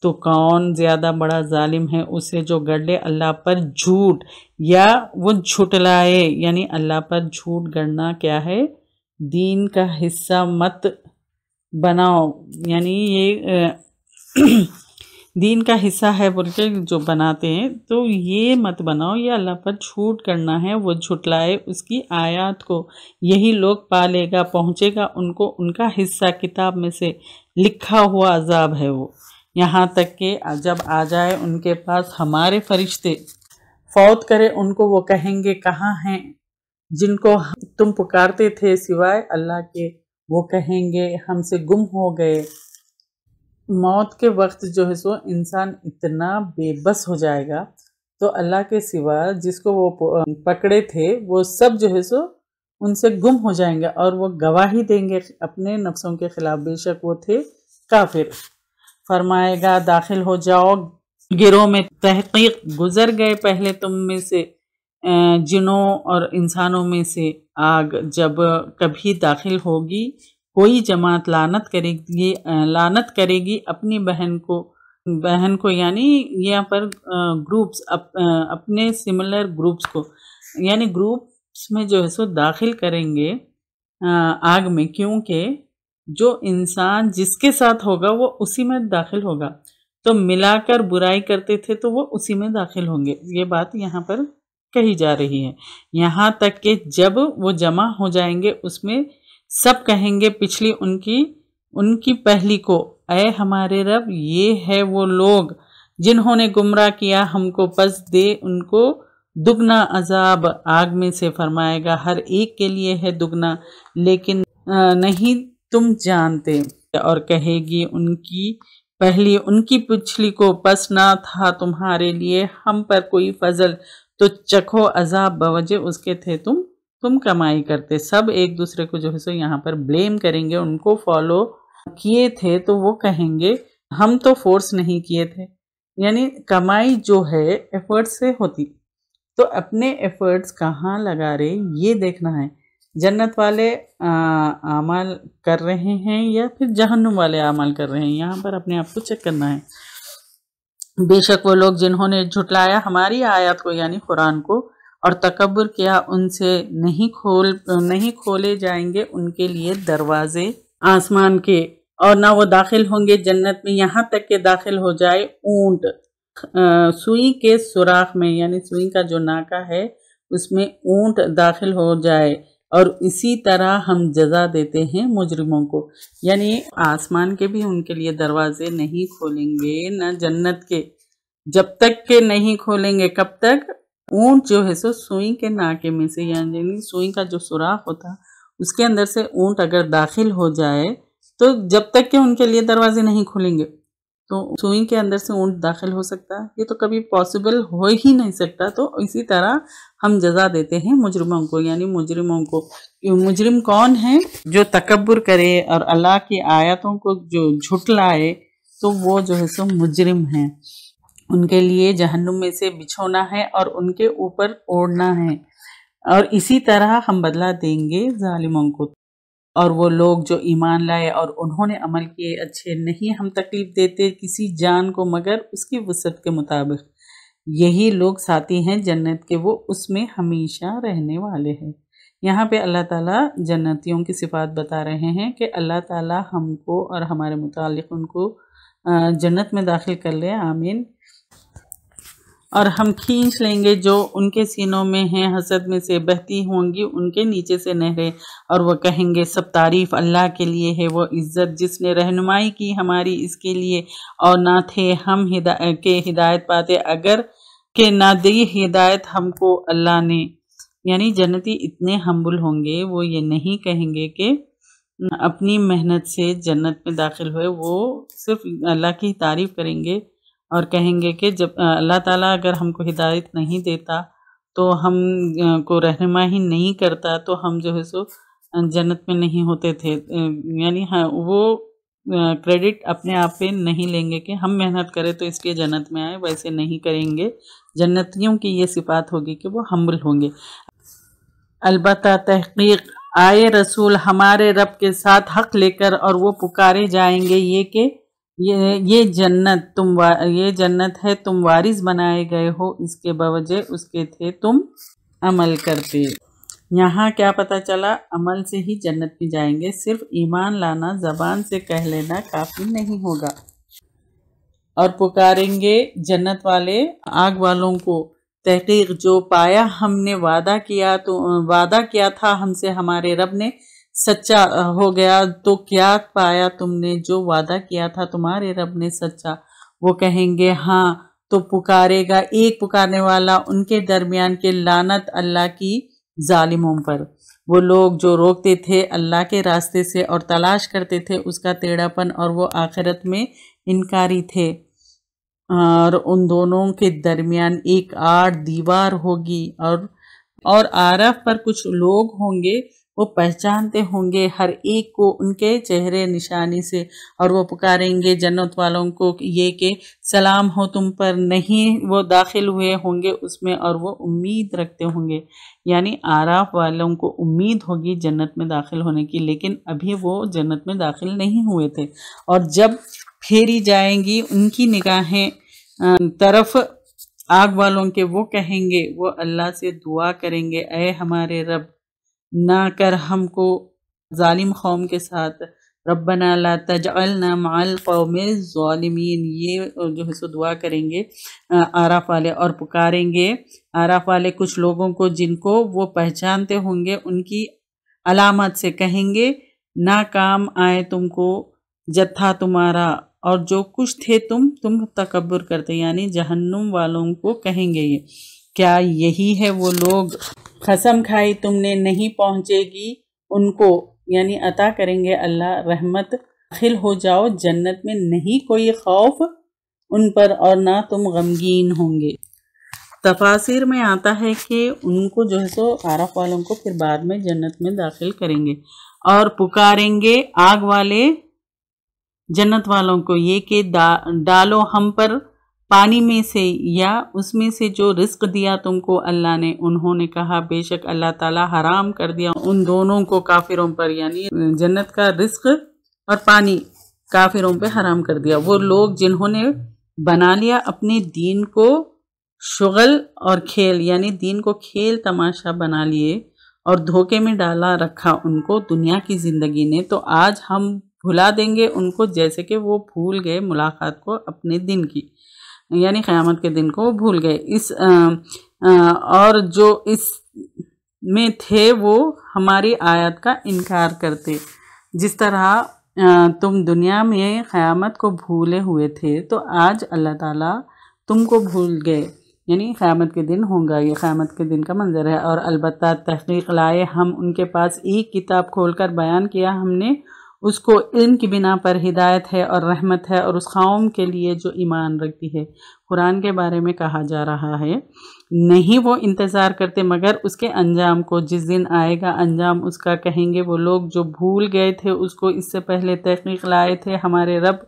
Speaker 2: تو کون زیادہ بڑا ظالم ہے؟ اسے جو گڑ لے اللہ پر جھوٹ، یا وہ جھٹلائے، یعنی اللہ پر جھوٹ گڑنا کیا ہے؟ دین کا حصہ مت بناؤ، یعنی یہ دین کا حصہ ہے بول کے جو بناتے ہیں تو یہ مت بناؤ، یہ اللہ پر جھوٹ کرنا ہے، وہ جھٹلائے اس کی آیات کو، یہی لوگ پالے گا، پہنچے گا ان کو ان کا حصہ کتاب میں سے لکھا ہوا عذاب ہے وہ، یہاں تک کہ جب آ جائے ان کے پاس ہمارے فرشتے فوت کرے ان کو، وہ کہیں گے کہاں ہیں جن کو تم پکارتے تھے سوائے اللہ کے، وہ کہیں گے ہم سے گم ہو گئے۔ موت کے وقت جو ہے سو انسان اتنا بے بس ہو جائے گا، تو اللہ کے سوا جس کو وہ پکڑے تھے وہ سب جو ہے سو ان سے گم ہو جائیں گے، اور وہ گواہی دیں گے اپنے نفسوں کے خلاف، بے شک وہ تھے کافر۔ فرمائے گا داخل ہو جاؤ گروہ میں، تحقیق گزر گئے پہلے تم میں سے جنوں اور انسانوں میں سے آگ، جب کبھی داخل ہوگی کوئی جماعت لعنت کرے گی اپنی بہن کو یعنی یہاں پر گروپس اپنے سملر گروپس کو، یعنی گروپس میں جو ہے سو داخل کریں گے آگ میں، کیونکہ جو انسان جس کے ساتھ ہوگا وہ اسی میں داخل ہوگا، تو ملا کر برائی کرتے تھے تو وہ اسی میں داخل ہوں گے، یہ بات یہاں پر کہی جا رہی ہے۔ یہاں تک کہ جب وہ جمع ہو جائیں گے اس میں سب کہیں گے پچھلی ان کی پہلی کو، اے ہمارے رب، یہ ہے وہ لوگ جنہوں نے گمراہ کیا ہم کو، پس دے ان کو دگنا عذاب آگ میں سے۔ فرمائے گا ہر ایک کے لیے ہے دگنا، لیکن نہیں تم جانتے، اور کہے گی ان کی پچھلی کو، پس نہ تھا تمہارے لیے ہم پر کوئی فضل، تو چکھو عذاب بوجہ اس کے تھے تم کمائی کرتے۔ سب ایک دوسرے کو جو ہے سو یہاں پر بلیم کریں گے، ان کو فالو کیے تھے تو وہ کہیں گے ہم تو فورس نہیں کیے تھے، یعنی کمائی جو ہے ایفرٹ سے ہوتی، تو اپنے ایفرٹس کہاں لگا رہے یہ دیکھنا ہے، جنت والے اعمال کر رہے ہیں یا پھر جہنم والے اعمال کر رہے ہیں، یہاں پر اپنے آپ کو چیک کرنا ہے۔ بے شک وہ لوگ جنہوں نے جھٹلایا ہماری آیات کو یعنی قرآن کو اور تکبر کیا، ان سے نہیں کھولے جائیں گے ان کے لیے دروازے آسمان کے، اور نہ وہ داخل ہوں گے جنت میں یہاں تک کہ داخل ہو جائے اونٹ سوئی کے سوراخ میں، یعنی سوئی کا جو ناکا ہے اس میں اونٹ داخل ہو جائے، اور اسی طرح ہم جزا دیتے ہیں مجرموں کو، یعنی آسمان کے بھی ان کے لیے دروازے نہیں کھولیں گے، نہ جنت کے، جب تک کہ نہیں کھولیں گے، کب تک؟ اونٹ جو ہے سو سوئی کے ناکے میں سے، یعنی سوئی کا جو سوراخ ہوتا اس کے اندر سے اونٹ اگر داخل ہو جائے تو جب تک کہ ان کے لیے دروازے نہیں کھولیں گے تو سوئی کے اندر سے اونٹ داخل ہو سکتا ہے؟ یہ تو کبھی پاسبل ہو ہی نہیں سکتا۔ تو اسی طرح ہم جزا دیتے ہیں مجرموں کو، یعنی مجرموں کو، مجرم کون ہے؟ جو تکبر کرے اور اللہ کی آیاتوں کو جو جھٹلائے، تو وہ جو ہے سو مجرم ہیں، ان کے لیے جہنم میں سے بچھونا ہے اور ان کے اوپر اوڑھنا ہے، اور اسی طرح ہم بدلہ دیں گے ظالموں کو۔ اور وہ لوگ جو ایمان لائے اور انہوں نے عمل کیے اچھے، نہیں ہم تکلیف دیتے کسی جان کو مگر اس کی وسعت کے مطابق، یہی لوگ ساتھی ہیں جنت کے، وہ اس میں ہمیشہ رہنے والے ہیں۔ یہاں پہ اللہ تعالیٰ جنتیوں کی صفات بتا رہے ہیں کہ اللہ تعالیٰ ہم کو اور ہمارے متعلق ان کو جنت میں داخل کر لے، آمین۔ اور ہم کھینچ لیں گے جو ان کے سینوں میں ہیں، حسد میں سے بہتی ہوں گی ان کے نیچے سے نہریں، اور وہ کہیں گے سب تعریف اللہ کے لیے ہے، وہ عزت جس نے رہنمائی کی ہماری اس کے لیے، اور نہ تھے ہم ہدایت پاتے اگر کہ نہ دی ہدایت ہم کو اللہ نے۔ یعنی جنتی اتنے ہمبل ہوں گے، وہ یہ نہیں کہیں گے کہ اپنی محنت سے جنت میں داخل ہوئے، وہ صرف اللہ کی تعریف کریں گے اور کہیں گے کہ جب اللہ تعالیٰ اگر ہم کو ہدایت نہیں دیتا تو ہم کو رہنمائی نہیں کرتا تو ہم جو ہے سو جنت میں نہیں ہوتے تھے، یعنی وہ کریڈٹ اپنے آپ پہ نہیں لیں گے کہ ہم محنت کریں تو اس لیے جنت میں آئے، ویسے نہیں کریں گے۔ جنتیوں کی یہ صفات ہوگی کہ وہ ہمبل ہوں گے۔ البتہ تحقیق آئے رسول ہمارے رب کے ساتھ حق لے کر، اور وہ پکارے جائیں گے یہ کہ یہ جنت ہے تم وارث بنائے گئے ہو، اس کے بوجہ اس کے تھے تم عمل کرتے۔ یہاں کیا پتہ چلا؟ عمل سے ہی جنت میں جائیں گے، صرف ایمان لانا، زبان سے کہہ لینا کافی نہیں ہوگا۔ اور پکاریں گے جنت والے آگ والوں کو، تحقیق جو پایا ہم نے وعدہ کیا تھا ہم سے ہمارے رب نے سچا ہو گیا۔ تو کیا پایا تم نے جو وعدہ کیا تھا تمہارے رب نے سچا؟ وہ کہیں گے ہاں۔ تو پکارے گا ایک پکارنے والا ان کے درمیان کے لعنت اللہ کی ظالموں پر، وہ لوگ جو روکتے تھے اللہ کے راستے سے اور تلاش کرتے تھے اس کا ٹیڑھا پن، اور وہ آخرت میں انکاری تھے، اور ان دونوں کے درمیان ایک آڑ دیوار ہوگی۔ اور آرف پر کچھ لوگ ہوں گے، وہ پہچانتے ہوں گے ہر ایک کو ان کے چہرے نشانی سے، اور وہ پکاریں گے جنت والوں کو یہ کہ سلام ہو تم پر، نہیں وہ داخل ہوئے ہوں گے اس میں اور وہ امید رکھتے ہوں گے، یعنی آراف والوں کو امید ہوگی جنت میں داخل ہونے کی، لیکن ابھی وہ جنت میں داخل نہیں ہوئے تھے۔ اور جب پھیری جائیں گی ان کی نگاہیں طرف آگ والوں کے، وہ کہیں گے، وہ اللہ سے دعا کریں گے، اے ہمارے رب نہ کر ہم کو ظالم قوم کے ساتھ، ربنا لا تجعلنا مع القوم الظالمین، یہ جو ہے سو دعا کریں گے آراف والے، اور پکاریں گے آراف والے کچھ لوگوں کو جن کو وہ پہچانتے ہوں گے، ان کی علامت سے کہیں گے نہ کام آئے تم کو جتھا تمہارا، اور جو کچھ تھے تم تکبر کرتے، یعنی جہنم والوں کو کہیں گے یہ کیا یہی ہے وہ لوگ قسم کھائی تم نے نہیں پہنچے گی ان کو، یعنی عطا کریں گے اللہ رحمت، داخل ہو جاؤ جنت میں، نہیں کوئی خوف ان پر اور نہ تم غمگین ہوں گے۔ تفاسیر میں آتا ہے کہ ان کو جو ہے سو آراف والوں کو پھر بعد میں جنت میں داخل کریں گے، اور پکاریں گے آگ والے جنت والوں کو یہ کہ ڈالو ہم پر پانی میں سے یا اس میں سے جو رزق دیا تم کو اللہ نے۔ انہوں نے کہا بے شک اللہ تعالیٰ حرام کر دیا ان دونوں کو کافروں پر، یعنی جنت کا رزق اور پانی کافروں پہ حرام کر دیا۔ وہ لوگ جنہوں نے بنا لیا اپنے دین کو شغل اور کھیل، یعنی دین کو کھیل تماشا بنا لیے اور دھوکے میں ڈالا رکھا ان کو دنیا کی زندگی نے، تو آج ہم بھلا دیں گے ان کو جیسے کہ وہ بھول گئے ملاقات کو اپنے دن کی، یعنی قیامت کے دن کو وہ بھول گئے۔ اور جو اس میں تھے وہ ہماری آیت کا انکار کرتے، جس طرح تم دنیا میں قیامت کو بھولے ہوئے تھے تو آج اللہ تعالیٰ تم کو بھول گئے، یعنی قیامت کے دن ہوگا، یہ قیامت کے دن کا منظر ہے۔ اور البتہ تحقیق لائے ہم ان کے پاس ایک کتاب کھول کر بیان کیا ہم نے اس کو علم کی بنا پر ہدایت ہے اور رحمت ہے، اور اس قوم کے لیے جو ایمان رکھتی ہے۔ قرآن کے بارے میں کہا جا رہا ہے نہیں وہ انتظار کرتے مگر اس کے انجام کو، جس دن آئے گا انجام اس کا، کہیں گے وہ لوگ جو بھول گئے تھے اس کو اس سے پہلے تحقیق لائے تھے ہمارے رب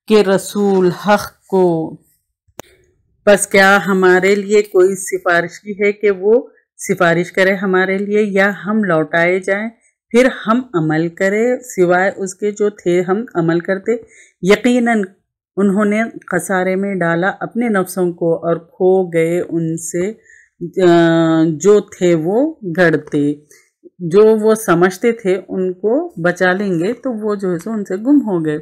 Speaker 2: کے رسول حق کو، بس کیا ہمارے لیے کوئی سفارشی ہے کہ وہ سفارش کرے ہمارے لیے، یا ہم لوٹائے جائیں پھر ہم عمل کرے سوائے اس کے جو تھے ہم عمل کرتے۔ یقیناً انہوں نے خسارے میں ڈالا اپنے نفسوں کو اور کھو گئے ان سے جو تھے وہ گھڑتے، جو وہ سمجھتے تھے ان کو بچا لیں گے تو وہ جو ہے سو ان سے گم ہو گئے۔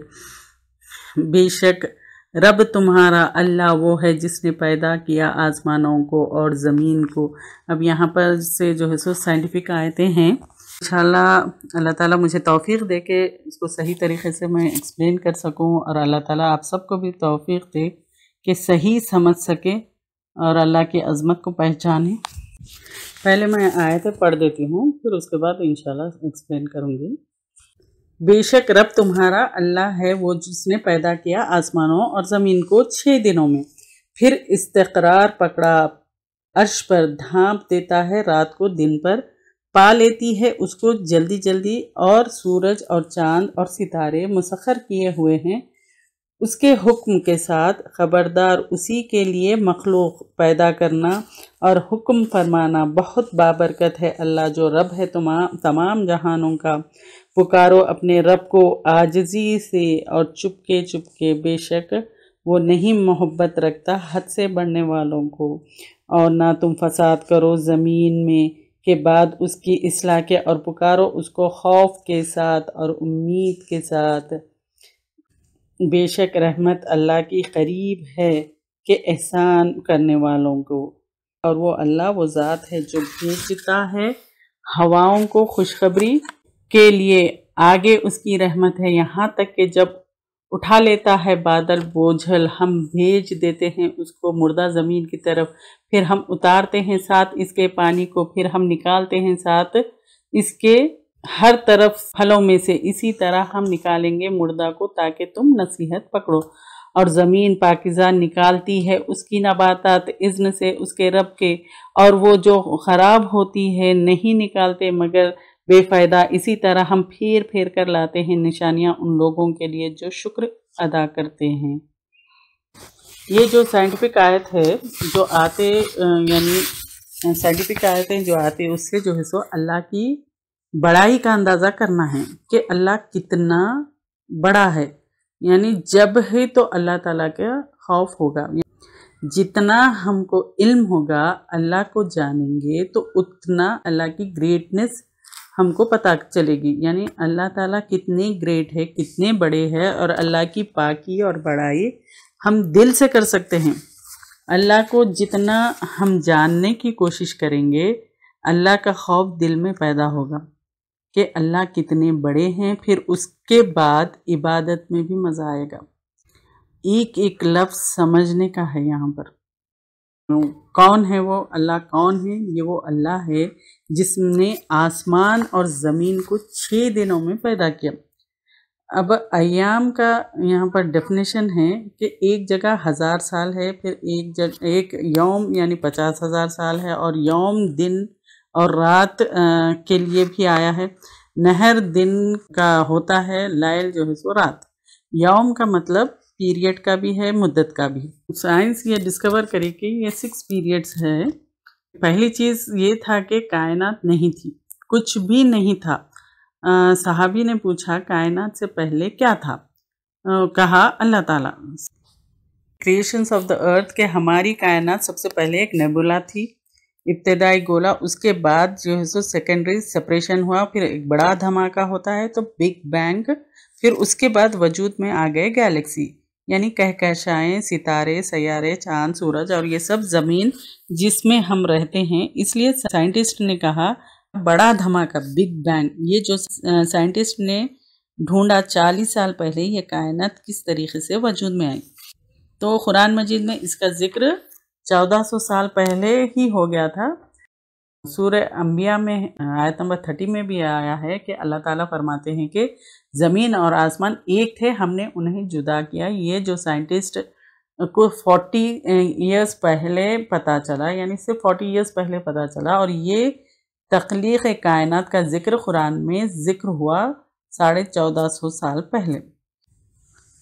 Speaker 2: بے شک رب تمہارا اللہ وہ ہے جس نے پیدا کیا آسمانوں کو اور زمین کو۔ اب یہاں پر سے جو ہے سو سائنٹیفک آیتیں ہیں، انشاءاللہ اللہ تعالیٰ مجھے توفیق دے کہ اس کو صحیح طریقے سے میں ایکسپلین کر سکوں، اور اللہ تعالیٰ آپ سب کو بھی توفیق دے کہ صحیح سمجھ سکے اور اللہ کی عظمت کو پہچانے۔ پہلے میں آیتیں پڑھ دیتی ہوں پھر اس کے بعد انشاءاللہ ایکسپلین کروں گی۔ بے شک رب تمہارا اللہ ہے وہ جس نے پیدا کیا آسمانوں اور زمین کو 6 دنوں میں، پھر استقرار پکڑا، عرش پر ڈھانپ دیتا ہے رات کو دن پر، پا لیتی ہے اس کو جلدی جلدی، اور سورج اور چاند اور ستارے مسخر کیے ہوئے ہیں اس کے حکم کے ساتھ۔ خبردار اسی کے لیے مخلوق پیدا کرنا اور حکم فرمانا بہت بابرکت ہے اللہ جو رب ہے تمام جہانوں کا۔ پکارو اپنے رب کو عاجزی سے اور چپکے بے شک وہ نہیں محبت رکھتا حد سے بڑھنے والوں کو، اور نہ تم فساد کرو زمین میں کے بعد اس کی اصلاح کے اور پکارو اس کو خوف کے ساتھ اور امید کے ساتھ۔ بے شک رحمت اللہ کی قریب ہے کہ احسان کرنے والوں کو، اور وہ اللہ وہ ذات ہے جو بھیجتا ہے ہواؤں کو خوشخبری کے لیے، آگے اس کی رحمت ہے یہاں تک کہ جب اٹھا لیتا ہے بادل بوجھل ہم بھیج دیتے ہیں اس کو مردہ زمین کی طرف، پھر ہم اتارتے ہیں ساتھ اس کے پانی کو، پھر ہم نکالتے ہیں ساتھ اس کے ہر طرف پھلوں میں سے، اسی طرح ہم نکالیں گے مردہ کو تاکہ تم نصیحت پکڑو۔ اور زمین پاکیزہ نکالتی ہے اس کی نباتات اذن سے اس کے رب کے، اور وہ جو خراب ہوتی ہے نہیں نکالتے مگر بے فائدہ۔ اسی طرح ہم پھیر پھیر کر لاتے ہیں نشانیاں ان لوگوں کے لیے جو شکر ادا کرتے ہیں۔ یہ جو سائنٹیفک آیت ہے جو آتے یعنی سائنٹیفک آیتیں جو آتے اس سے جو ہے سو اللہ کی بڑائی کا اندازہ کرنا ہے کہ اللہ کتنا بڑا ہے، یعنی جب ہی تو اللہ تعالیٰ کا خوف ہوگا، جتنا ہم کو علم ہوگا اللہ کو جانیں گے تو اتنا اللہ کی گریٹنس ہم کو پتہ چلے گی، یعنی اللہ تعالیٰ کتنے گریٹ ہے، کتنے بڑے ہیں، اور اللہ کی پاکی اور بڑائی ہم دل سے کر سکتے ہیں۔ اللہ کو جتنا ہم جاننے کی کوشش کریں گے اللہ کا خوف دل میں پیدا ہوگا کہ اللہ کتنے بڑے ہیں، پھر اس کے بعد عبادت میں بھی مزہ آئے گا۔ ایک ایک لفظ سمجھنے کا ہے یہاں پر۔ کون ہے وہ اللہ؟ کون ہے یہ؟ وہ اللہ ہے جس نے آسمان اور زمین کو 6 دنوں میں پیدا کیا۔ اب ایام کا یہاں پر ڈیفینیشن ہے کہ ایک جگہ 1000 سال ہے، پھر ایک یوم یعنی 50,000 سال ہے، اور یوم دن اور رات کے لیے بھی آیا ہے۔ نہر دن کا ہوتا ہے، لیل جو ہے سو رات۔ یوم کا مطلب پیریڈ کا بھی ہے، مدت کا بھی۔ سائنس یہ ڈسکور کرے کہ یہ 6 پیریڈز ہے۔ پہلی چیز یہ تھا کہ کائنات نہیں تھی، کچھ بھی نہیں تھا۔ صحابی نے پوچھا کائنات سے پہلے کیا تھا؟ کہا اللہ تعالیٰ۔ کریشنز آف دا ارتھ کہ ہماری کائنات سب سے پہلے ایک نیبولا تھی، ابتدائی گولا، اس کے بعد جو ہے سو سیکنڈری سپریشن ہوا، پھر ایک بڑا دھماکہ ہوتا ہے تو بگ بینگ، پھر اس کے بعد وجود میں آ گئے گیلیکسی یعنی کہکشائیں، ستارے، سیارے، چاند، سورج، اور یہ سب زمین جس میں ہم رہتے ہیں۔ اس لیے سائنٹسٹ نے کہا بڑا دھماکہ بگ بینگ، یہ جو سائنٹسٹ نے ڈھونڈا 40 سال پہلے یہ کائنات کس طریقے سے وجود میں آئی۔ تو قرآن مجید میں اس کا ذکر 1400 سال پہلے ہی ہو گیا تھا۔ سورہ انبیاء میں آیت نمبر 30 میں بھی آیا ہے کہ اللہ تعالیٰ فرماتے ہیں کہ زمین اور آسمان ایک تھے، ہم نے انہیں جدا کیا۔ یہ جو سائنٹسٹ کو 40 ایئرز پہلے پتہ چلا، یعنی صرف 40 ایئرز پہلے پتہ چلا، اور یہ تخلیق کائنات کا ذکر قرآن میں ذکر ہوا 1450 سال پہلے۔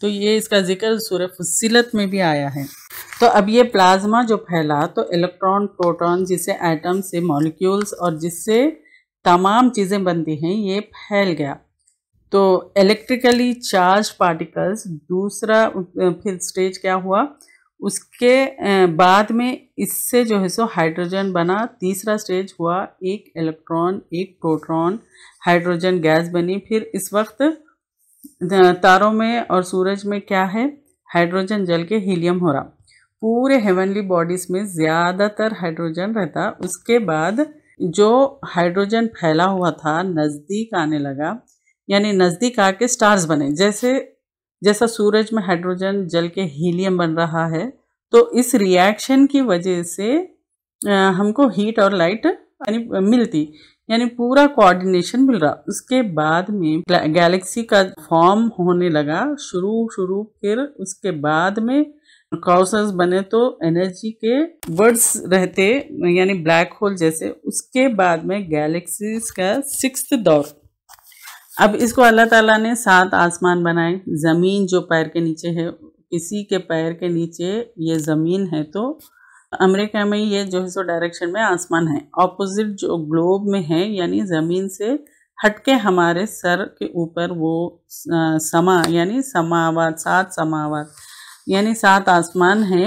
Speaker 2: تو یہ اس کا ذکر سورہ فصلت میں بھی آیا ہے۔ تو اب یہ پلازما جو پھیلا تو الیکٹران، پروٹون، جس سے ایٹم سے مالیکیولز اور جس سے تمام چیزیں بنتی ہیں، یہ پھیل گیا۔ تو الیکٹریکلی چارج پارٹیکلز دوسرا پھر سٹیج کیا ہوا، اس کے بعد میں اس سے جو ہے سو ہائیڈروجن بنا، تیسرا سٹیج ہوا ایک الیکٹران، ایک پروٹون، ہائیڈروجن گیس بنی۔ پھر اس وقت تاروں میں اور سورج میں کیا ہے، ہائیڈروجن جل کے ہیلیم ہو رہا، پورے ہیونلی باڈیز میں زیادہ تر ہائیڈروجن رہتا۔ اس کے بعد جو ہائیڈروجن پھیلا ہوا تھا نزدیک آنے لگا، یعنی نزدیک آ کے سٹارز بنے، جیسا سورج میں ہائیڈروجن جل کے ہیلیم بن رہا ہے۔ تو اس ریاکشن کی وجہ سے ہم کو ہیٹ اور لائٹ ملتی، یعنی پورا کوآرڈینیشن مل رہا۔ اس کے بعد میں گیلیکسی کا فارم ہونے لگا شروع، پھر اس کے بعد میں کاؤسرز بنے تو انرجی کے ورڈز رہتے، یعنی بلیک ہول جیسے۔ اس کے بعد میں گیلیکسیز کا 6th دور۔ اب اس کو اللہ تعالیٰ نے 7 آسمان بنائے، زمین جو پیر کے نیچے ہے، کسی کے پیر کے نیچے یہ زمین ہے، تو امریکہ میں یہ جو ہے سو ڈائریکشن میں آسمان ہے، اپوزٹ جو گلوب میں ہے یعنی زمین سے ہٹ کے ہمارے سر کے اوپر وہ سما یعنی سماوات، 7 سماوات یعنی 7 آسمان ہیں۔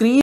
Speaker 2: 3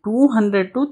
Speaker 2: 200 to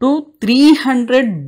Speaker 2: to 300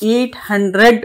Speaker 2: 800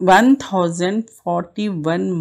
Speaker 2: 1041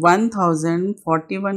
Speaker 2: 1041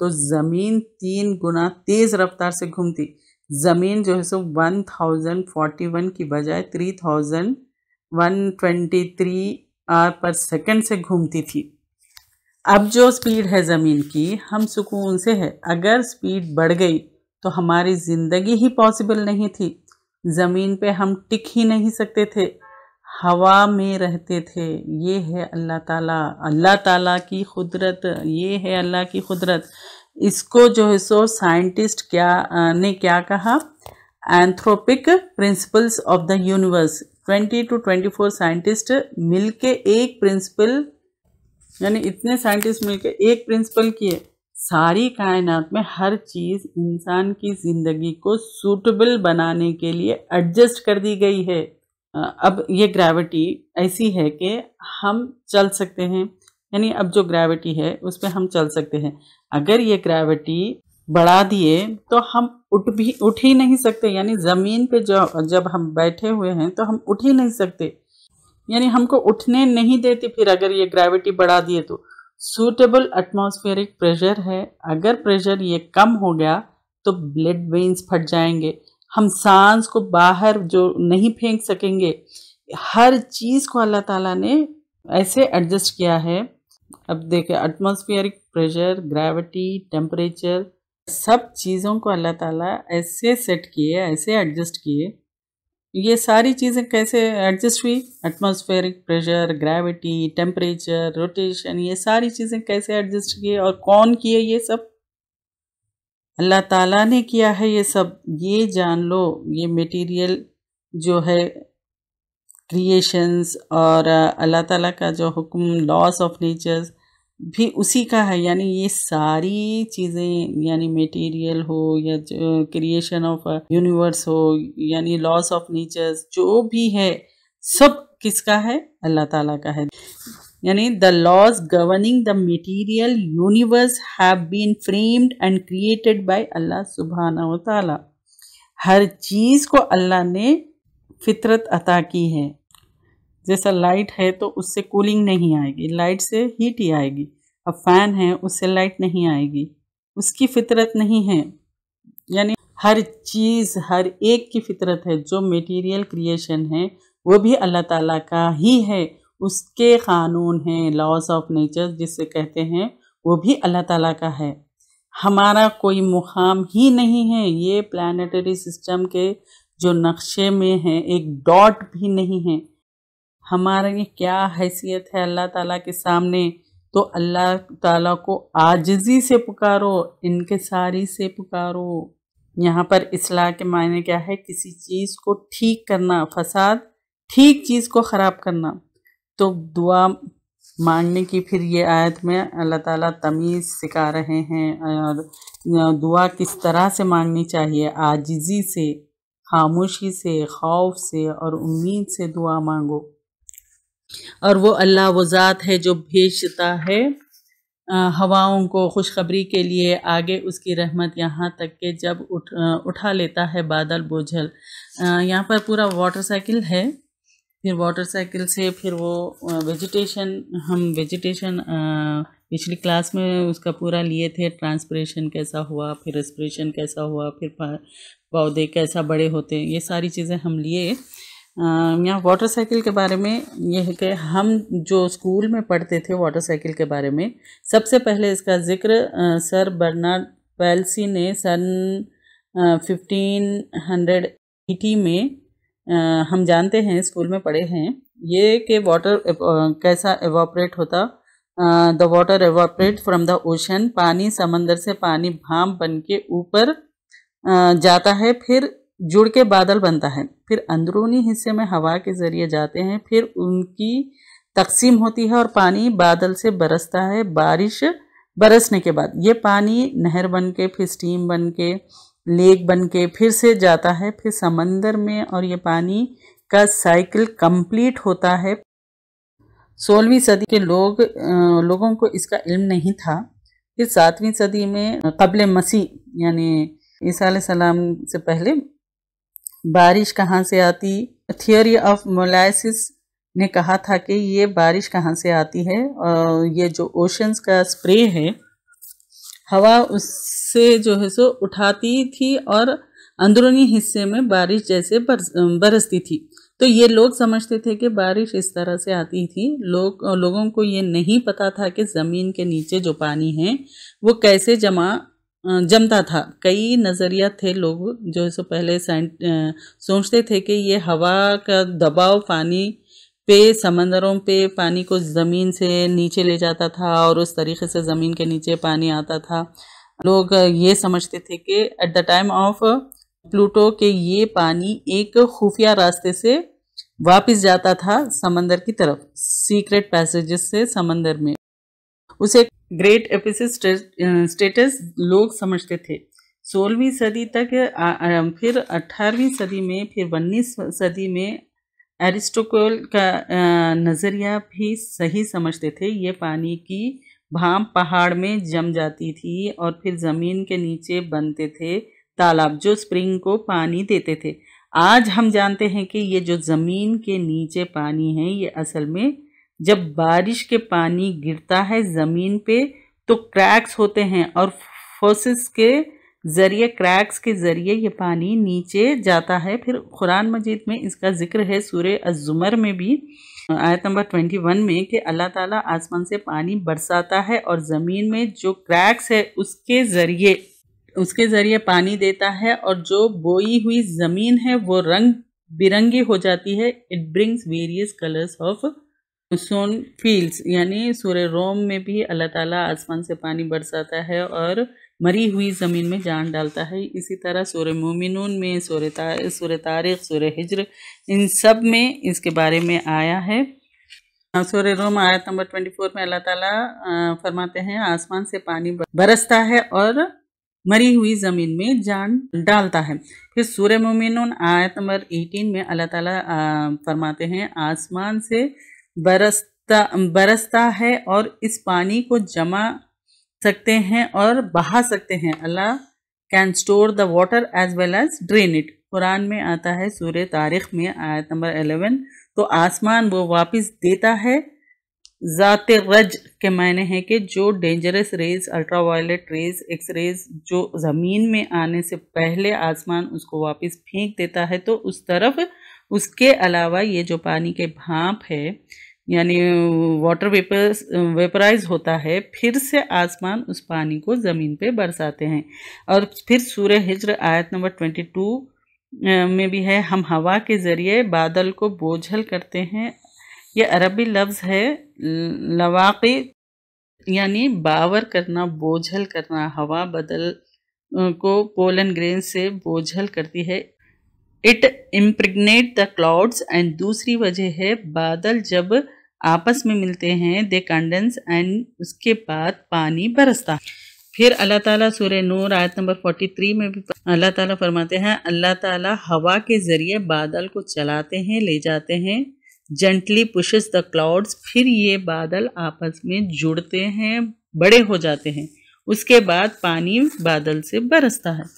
Speaker 2: تو زمین 3 گنا تیز رفتار سے گھومتی. زمین جو ہے سو 1041 کی بجائے 3123 پر سیکنڈ سے گھومتی تھی. اب جو سپیڈ ہے زمین کی ہم سکون سے ہے. اگر سپیڈ بڑھ گئی تو ہماری زندگی ہی پاسبل نہیں تھی. زمین پہ ہم ٹک ہی نہیں سکتے تھے، ہوا میں رہتے تھے. یہ ہے اللہ تعالیٰ کی قدرت. یہ ہے اللہ کی قدرت. اس کو جو ہے سو سائنٹسٹ نے کیا کہا؟ Anthropic principles of the universe. 20 to 24 scientist مل کے ایک پرنسپل، یعنی اتنے سائنٹسٹ مل کے ایک پرنسپل کیے. ساری کائنات میں ہر چیز انسان کی زندگی کو سوٹیبل بنانے کے لیے ایڈجسٹ کر دی گئی ہے. اب یہ گریوٹی ایسی ہے کہ ہم چل سکتے ہیں، یعنی اب جو گریوٹی ہے اس پہ ہم چل سکتے ہیں. اگر یہ گریوٹی بڑھا دیے تو ہم اٹھ ہی نہیں سکتے. یعنی زمین پہ جب ہم بیٹھے ہوئے ہیں تو ہم اٹھ ہی نہیں سکتے، یعنی ہم کو اٹھنے نہیں دیتی. پھر اگر یہ گریوٹی بڑھا دیے تو سوٹیبل ایٹماسفیئرک پریشر ہے، اگر پریشر یہ کم ہو گیا تو بلڈ وینز پھٹ جائیں گے، ہم سانس کو باہر جو نہیں پھینک سکیں گے. ہر چیز کو اللہ تعالیٰ نے ایسے ایڈجسٹ کیا ہے. اب دیکھیں ایٹماسفیئرک پریشر، گریوٹی، ٹیمپریچر، سب چیزوں کو اللہ تعالیٰ ایسے سیٹ کیے، ایسے ایڈجسٹ کیے. یہ ساری چیزیں کیسے ایڈجسٹ ہوئی؟ Atmospheric pressure, gravity, temperature, rotation, یہ ساری چیزیں کیسے ایڈجسٹ کیے اور کون کیے؟ یہ سب اللہ تعالیٰ نے کیا ہے. یہ سب یہ جان لو. یہ میٹیریل جو ہے کریشنز اور اللہ تعالیٰ کا جو حکم، لاس آف نیچر بھی اسی کا ہے. یعنی یہ ساری چیزیں، یعنی میٹیریل ہو یا کریشن آف یونیورس ہو، یعنی لاس آف نیچر جو بھی ہے سب کس کا ہے؟ اللہ تعالیٰ کا ہے. یعنی the laws governing the material universe have been framed and created by Allah سبحانہ و تعالی. ہر چیز کو اللہ نے فطرت عطا کی ہے. جیسا لائٹ ہے تو اس سے کولنگ نہیں آئے گی، لائٹ سے ہیٹ ہی آئے گی. اب فین ہے اس سے لائٹ نہیں آئے گی، اس کی فطرت نہیں ہے. یعنی ہر چیز، ہر ایک کی فطرت ہے. جو میٹیریل کریشن ہے وہ بھی اللہ تعالیٰ کا ہی ہے، اس کے قانون ہیں، لاس آف نیچر جس سے کہتے ہیں، وہ بھی اللہ تعالیٰ کا ہے. ہمارا کوئی مقام ہی نہیں ہے. یہ پلانیٹری سسٹم کے جو نقشے میں ہیں ایک ڈاٹ بھی نہیں ہے. ہماری کیا حیثیت ہے اللہ تعالیٰ کے سامنے؟ تو اللہ تعالیٰ کو عاجزی سے پکارو، انکساری سے پکارو. یہاں پر اصلاح کے معنی کیا ہے؟ کسی چیز کو ٹھیک کرنا، فساد ٹھیک چیز کو خراب کرنا. تو دعا مانگنے کی پھر یہ آیت میں اللہ تعالیٰ تمیز سکھا رہے ہیں، اور دعا کس طرح سے مانگنی چاہیے. عاجزی سے، خاموشی سے، خوف سے اور امید سے دعا مانگو. اور وہ اللہ وہ ذات ہے جو بھیجتا ہے ہواؤں کو خوشخبری کے لیے آگے اس کی رحمت، یہاں تک کہ جب اٹھا لیتا ہے بادل بوجھل. یہاں پر پورا واٹر سائیکل ہے. پھر واٹر سائیکل سے پھر وہ ویجیٹیشن، ہم ویجیٹیشن پچھلی کلاس میں اس کا پورا لیے تھے. ٹرانسپریشن کیسا ہوا، پھر ریسپریشن کیسا ہوا، پھر پودے کیسا بڑے ہوتے، یہ ساری چیزیں ہم لیے. یہاں واٹر سائیکل کے بارے میں یہ ہے کہ ہم جو اسکول میں پڑھتے تھے واٹر سائیکل کے بارے میں، سب سے پہلے اس کا ذکر سر برنارڈ پیلسی نے سن 1580 میں، ہم جانتے ہیں اسکول میں پڑھے ہیں یہ کہ واٹر کیسا ایواپریٹ ہوتا. The water evaporate from the ocean. پانی سمندر سے پانی بھاپ بن کے اوپر جاتا ہے، پھر جڑ کے بادل بنتا ہے، پھر اندرونی حصے میں ہوا کے ذریعے جاتے ہیں، پھر ان کی تقسیم ہوتی ہے اور پانی بادل سے برستا ہے. بارش برسنے کے بعد یہ پانی نہر بن کے، پھر سٹیم بن کے، لیک بن کے پھر سے جاتا ہے، پھر سمندر میں، اور یہ پانی کا سائیکل کمپلیٹ ہوتا ہے. 16ویں صدی کے لوگوں کو اس کا علم نہیں تھا. پھر 7ویں صدی میں قبل مسیح، یعنی عیسیٰ علیہ السلام سے پہلے، بارش کہاں سے آتی، تھیوری آف مولائسس نے کہا تھا کہ یہ بارش کہاں سے آتی ہے. اور یہ جو اوشنز کا سپرے ہے، ہوا اس سے جو ہے سو اٹھاتی تھی اور اندرونی حصے میں بارش جیسے برستی تھی۔ تو یہ لوگ سمجھتے تھے کہ بارش اس طرح سے آتی تھی۔ لوگوں کو یہ نہیں پتا تھا کہ زمین کے نیچے جو پانی ہے وہ کیسے جمتا تھا۔ کئی نظریات تھے، لوگ جو ہے سو پہلے سوچتے تھے کہ یہ ہوا کا دباؤ پانی پہ، سمندروں پہ پانی کو زمین سے نیچے لے جاتا تھا اور اس طریقے سے زمین کے نیچے پانی آتا تھا۔ لوگ یہ سمجھتے تھے کہ at the time of Pluto کہ یہ پانی ایک خفیہ راستے سے واپس جاتا تھا سمندر کی طرف، سیکریٹ پیسیجز سے سمندر میں۔ اسے گریٹ ایپسس اسٹیٹس لوگ سمجھتے تھے۔ 16ویں صدی تک، پھر 18ویں صدی میں، پھر 19ویں صدی میں ایرسٹوٹل کا نظریہ بھی صحیح سمجھتے تھے۔ یہ پانی کی بھاپ پہاڑ میں جم جاتی تھی اور پھر زمین کے نیچے بنتے تھے تالاب جو اسپرنگ کو پانی دیتے تھے۔ آج ہم جانتے ہیں کہ یہ جو زمین کے نیچے پانی ہے، یہ اصل میں جب بارش کے پانی گرتا ہے زمین پہ تو کریکس ہوتے ہیں اور فورسز کے ذریعے، کریکس کے ذریعے یہ پانی نیچے جاتا ہے۔ پھر قرآن مجید میں اس کا ذکر ہے سورہ الزمر میں بھی، آیت نمبر 21 میں، کہ اللہ تعالیٰ آسمان سے پانی برساتا ہے اور زمین میں جو کریکس ہے اس کے ذریعے پانی دیتا ہے، اور جو بوئی ہوئی زمین ہے وہ رنگ برنگی ہو جاتی ہے۔ It brings various colours of sun fields, یعنی سورہ روم میں بھی اللہ تعالیٰ آسمان سے پانی برساتا ہے اور مری ہوئی زمین میں جان ڈالتا ہے۔ اسی طرح سورہ مومنون میں، سورہ طارق، سورہ ہجر، ان سب میں اس کے بارے میں آیا ہے۔ سورہ روم آیت نمبر 24 میں اللہ تعالیٰ فرماتے ہیں آسمان سے پانی برستا ہے اور مری ہوئی زمین میں جان ڈالتا ہے۔ پھر سورہ مومنون آیت نمبر 18 میں اللہ تعالیٰ فرماتے ہیں آسمان سے برستا ہے اور اس پانی کو جمع سکتے ہیں اور بہا سکتے ہیں۔ اللہ can store the water as well as drain it۔ قرآن میں آتا ہے سورہ طارق میں آیت نمبر 11، تو آسمان وہ واپس دیتا ہے۔ ذات رج کے معنی ہے کہ جو dangerous rays, ultraviolet rays, X rays جو زمین میں آنے سے پہلے آسمان اس کو واپس پھینک دیتا ہے، تو اس طرف اس کے علاوہ یہ جو پانی کے بھاپ ہے، یعنی واٹر ویپرائز ہوتا ہے، پھر سے آسمان اس پانی کو زمین پہ برساتے ہیں۔ اور پھر سورہ ہجر آیت نمبر 22 میں بھی ہے ہم ہوا کے ذریعے بادل کو بوجھل کرتے ہیں۔ یہ عربی لفظ ہے لواقی، یعنی باور کرنا، بوجھل کرنا۔ ہوا بادل کو پولن گرین سے بوجھل کرتی ہے۔ اٹ امپریگنیٹ دا کلاؤڈز، اینڈ دوسری وجہ ہے بادل جب آپس میں ملتے ہیں دے کنڈنس، اینڈ اس کے بعد پانی برستا۔ پھر اللہ تعالیٰ سورہ نور آیت نمبر 43 میں بھی اللہ تعالیٰ فرماتے ہیں اللہ تعالیٰ ہوا کے ذریعے بادل کو چلاتے ہیں، لے جاتے ہیں، جنٹلی پشز دا کلاؤڈز، پھر یہ بادل آپس میں جڑتے ہیں، بڑے ہو جاتے ہیں، اس کے بعد پانی بادل سے برستا ہے۔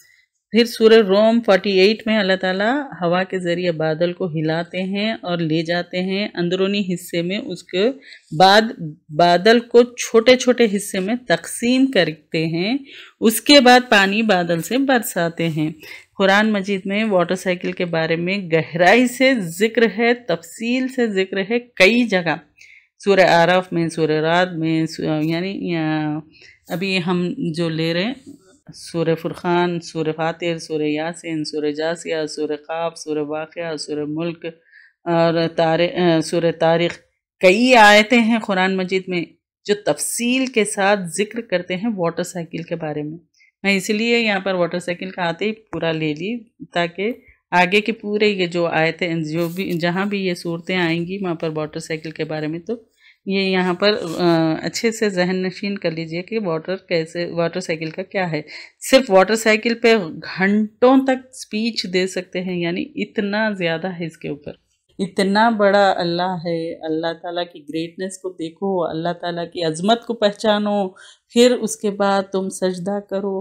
Speaker 2: پھر سورہ روم 48 میں اللہ تعالیٰ ہوا کے ذریعے بادل کو ہلاتے ہیں اور لے جاتے ہیں اندرونی حصے میں، اس کے بعد بادل کو چھوٹے چھوٹے حصے میں تقسیم کرتے ہیں، اس کے بعد پانی بادل سے برساتے ہیں۔ قرآن مجید میں واٹر سائیکل کے بارے میں گہرائی سے ذکر ہے، تفصیل سے ذکر ہے کئی جگہ، سورہ اعراف میں، سورہ رعد میں، یعنی ابھی ہم جو لے رہے ہیں سورہ فرقان، سورہ فاتر، سورہ یاسین، سورہ جاسیہ، سورہ قاف، سورہ واقعہ، سورہ ملک اور سورہ طارق، کئی آیتیں ہیں قرآن مجید میں جو تفصیل کے ساتھ ذکر کرتے ہیں واٹر سائیکل کے بارے میں۔ میں اس لیے یہاں پر واٹر سائیکل کا آتے ہی پورا لے لی تاکہ آگے کے پورے یہ جو آیتیں جو بھی جہاں بھی یہ صورتیں آئیں گی وہاں پر واٹر سائیکل کے بارے میں، تو یہ یہاں پر اچھے سے ذہن نشین کر لیجئے کہ واٹر سائیکل کا کیا ہے۔ صرف واٹر سائیکل پہ گھنٹوں تک سپیچ دے سکتے ہیں، یعنی اتنا زیادہ ہے اس کے اوپر، اتنا بڑا اللہ ہے۔ اللہ تعالیٰ کی گریٹنس کو دیکھو، اللہ تعالیٰ کی عظمت کو پہچانو، پھر اس کے بعد تم سجدہ کرو۔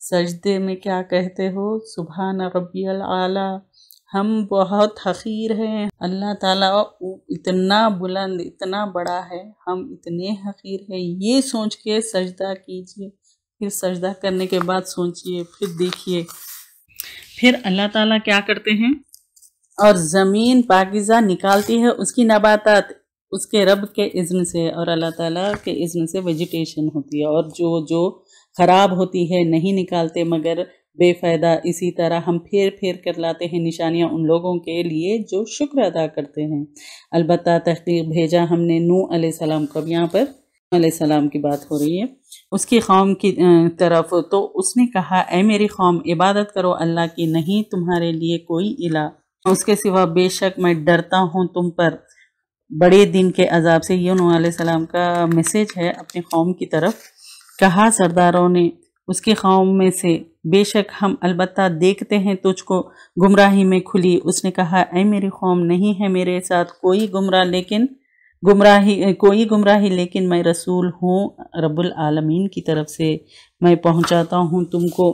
Speaker 2: سجدے میں کیا کہتے ہو؟ سبحان ربی العالی، ہم بہت حقیر ہیں، اللہ تعالیٰ اتنا بلند، اتنا بڑا ہے، ہم اتنے حقیر ہیں، یہ سوچ کے سجدہ کیجئے، پھر سجدہ کرنے کے بعد سوچئے، پھر دیکھیے پھر اللہ تعالیٰ کیا کرتے ہیں، اور زمین پاکیزہ نکالتی ہے اس کی نباتات اس کے رب کے اذن سے، اور اللہ تعالیٰ کے اذن سے ویجیٹیشن ہوتی ہے، اور جو خراب ہوتی ہے نہیں نکالتے مگر بے فائدہ۔ اسی طرح ہم پھیر کر لاتے ہیں نشانیاں ان لوگوں کے لیے جو شکر ادا کرتے ہیں۔ البتہ تحقیق بھیجا ہم نے نوح علیہ السلام کو، اب یہاں پر علیہ السلام کی بات ہو رہی ہے، اس کی قوم کی طرف، تو اس نے کہا اے میری قوم عبادت کرو اللہ کی، نہیں تمہارے لیے کوئی الہ اس کے سوا، بے شک میں ڈرتا ہوں تم پر بڑے دن کے عذاب سے۔ یہ نوح علیہ السلام کا میسیج ہے اپنی قوم کی طرف۔ کہا سرداروں نے اس کی قوم میں سے، بے شک ہم البتہ دیکھتے ہیں تجھ کو گمراہی میں کھلی۔ اس نے کہا اے میری قوم نہیں ہے میرے ساتھ کوئی گمراہی لیکن میں رسول ہوں رب العالمین کی طرف سے، میں پہنچاتا ہوں تم کو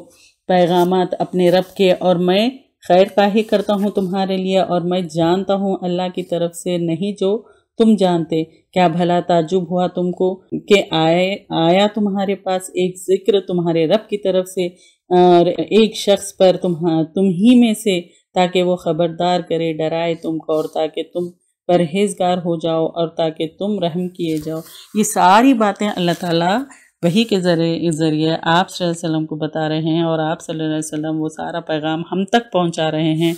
Speaker 2: پیغامات اپنے رب کے، اور میں خیر خواہی کرتا ہوں تمہارے لیے، اور میں جانتا ہوں اللہ کی طرف سے نہیں جو تم جانتے۔ کیا بھلا تعجب ہوا تم کو کہ آیا تمہارے پاس ایک ذکر تمہارے رب کی طرف سے، اور ایک شخص پر تم ہی میں سے، تاکہ وہ خبردار کرے ڈرائے تم کو، اور تاکہ تم پرہیزگار ہو جاؤ، اور تاکہ تم رحم کیے جاؤ۔ یہ ساری باتیں اللہ تعالیٰ وحی کے ذریعے آپ صلی اللہ علیہ وسلم کو بتا رہے ہیں، اور آپ صلی اللہ علیہ وسلم وہ سارا پیغام ہم تک پہنچا رہے ہیں۔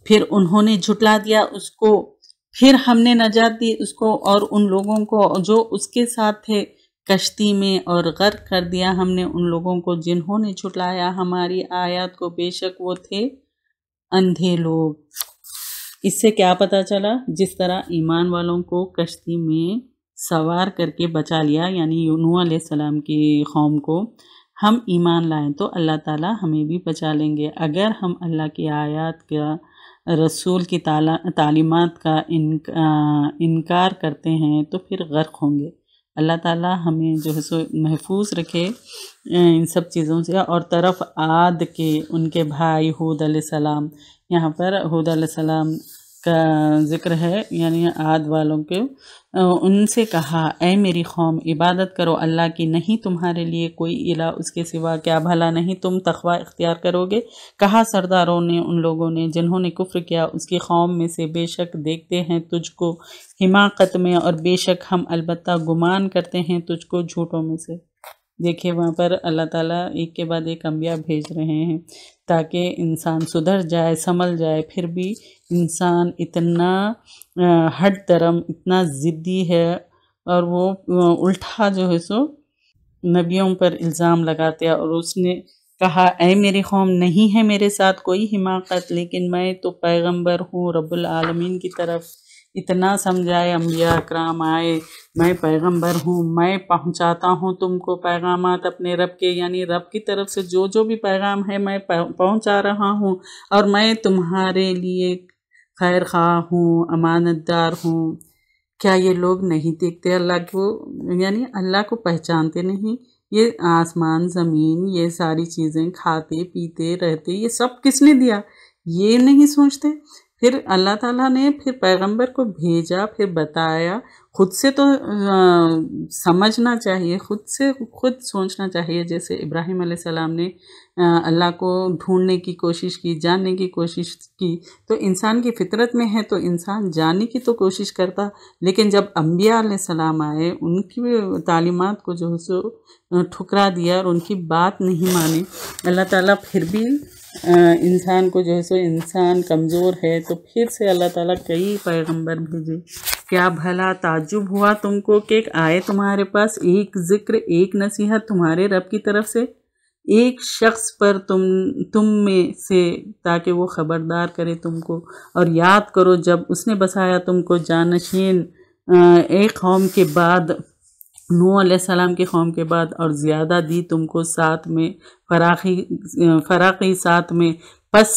Speaker 2: پھر انہوں نے جھٹلا دیا اس کو، پھر ہم نے نجات دی اس کو اور ان لوگوں کو جو اس کے ساتھ تھے کشتی میں، اور غرق کر دیا ہم نے ان لوگوں کو جنہوں نے جھٹلایا ہماری آیات کو، بے شک وہ تھے اندھے لوگ۔ اس سے کیا پتہ چلا، جس طرح ایمان والوں کو کشتی میں سوار کر کے بچا لیا، یعنی نوح علیہ السلام کی قوم کو، ہم ایمان لائیں تو اللہ تعالیٰ ہمیں بھی بچا لیں گے۔ اگر ہم اللہ کی آیات کا، رسول کی تعلیمات کا انکار کرتے ہیں تو پھر غرق ہوں گے۔ اللہ تعالیٰ ہمیں جو ہے سو محفوظ رکھے ان سب چیزوں سے۔ اور طرف عاد کے ان کے بھائی ہود علیہ السلام، یہاں پر ہود علیہ السلام کا ذکر ہے، یعنی عاد والوں کے، ان سے کہا اے میری قوم عبادت کرو اللہ کی، نہیں تمہارے لیے کوئی الہ اس کے سوا، کیا بھلا نہیں تم تقوی اختیار کرو گے۔ کہا سرداروں نے ان لوگوں نے جنہوں نے کفر کیا اس کی قوم میں سے، بے شک دیکھتے ہیں تجھ کو حماقت میں، اور بے شک ہم البتہ گمان کرتے ہیں تجھ کو جھوٹوں میں سے۔ دیکھیں وہاں پر اللہ تعالیٰ ایک کے بعد ایک انبیاء بھیج رہے ہیں تاکہ انسان سدھر جائے، سنبھل جائے، پھر بھی انسان اتنا ہٹ درم، اتنا ضدی ہے، اور وہ الٹا جو ہے سو نبیوں پر الزام لگاتے ہیں۔ اور اس نے کہا اے میری قوم نہیں ہے میرے ساتھ کوئی حماقت، لیکن میں تو پیغمبر ہوں رب العالمین کی طرف، اتنا سمجھائے انبیاء اکرام آئے، میں پیغمبر ہوں، میں پہنچاتا ہوں تم کو پیغامات اپنے رب کے، یعنی رب کی طرف سے جو بھی پیغام ہے میں پہنچا رہا ہوں، اور میں تمہارے لیے خیر خواہ ہوں، امانت دار ہوں۔ کیا یہ لوگ نہیں دیکھتے اللہ کو، یعنی اللہ کو پہچانتے نہیں؟ یہ آسمان زمین، یہ ساری چیزیں کھاتے پیتے رہتے، یہ سب کس نے دیا؟ یہ نہیں سوچتے؟ پھر اللہ تعالیٰ نے پھر پیغمبر کو بھیجا، پھر بتایا، خود سے تو سمجھنا چاہیے، خود سوچنا چاہیے۔ جیسے ابراہیم علیہ السلام نے اللہ کو ڈھونڈنے کی کوشش کی، جاننے کی کوشش کی، تو انسان کی فطرت میں ہے تو انسان جاننے کی تو کوشش کرتا، لیکن جب انبیاء علیہ السلام آئے ان کی تعلیمات کو جو ہے سو ٹھکرا دیا اور ان کی بات نہیں مانی، اللہ تعالیٰ پھر بھی انسان کو جو ہے سو انسان کمزور ہے تو پھر سے اللہ تعالیٰ کئی پیغمبر بھیجے۔ کیا بھلا تعجب ہوا تم کو کہ آئے تمہارے پاس ایک ذکر، ایک نصیحت تمہارے رب کی طرف سے، ایک شخص پر تم میں سے، تاکہ وہ خبردار کرے تم کو، اور یاد کرو جب اس نے بسایا تم کو جانشین ایک قوم کے بعد، نوح علیہ السلام کی قوم کے بعد، اور زیادہ دی تم کو ساتھ میں فراخی ساتھ میں، پس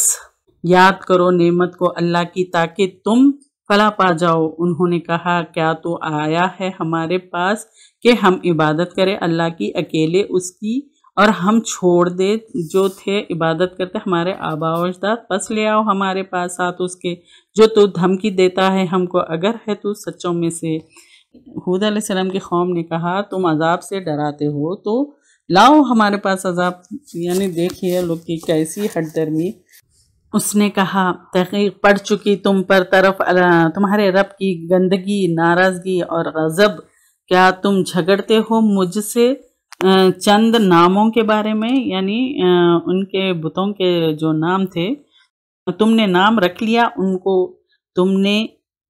Speaker 2: یاد کرو نعمت کو اللہ کی تاکہ تم فلاح پا جاؤ۔ انہوں نے کہا کیا تو آیا ہے ہمارے پاس کہ ہم عبادت کریں اللہ کی اکیلے اس کی، اور ہم چھوڑ دے جو تھے عبادت کرتے ہمارے آباء و اجداد، پس لے آؤ ہمارے پاس ساتھ اس کے جو تو دھمکی دیتا ہے ہم کو، اگر ہے تو سچوں میں سے۔ ہود علیہ السلام کی قوم نے کہا تم عذاب سے ڈراتے ہو تو لاؤ ہمارے پاس عذاب. یعنی دیکھیے لوگ کی کیسی ہٹ درمی. اس نے کہا تحقیق پڑ چکی تم پر طرف تمہارے رب کی گندگی، ناراضگی اور غضب. کیا تم جھگڑتے ہو مجھ سے چند ناموں کے بارے میں؟ یعنی ان کے بتوں کے جو نام تھے تم نے نام رکھ لیا ان کو. تم نے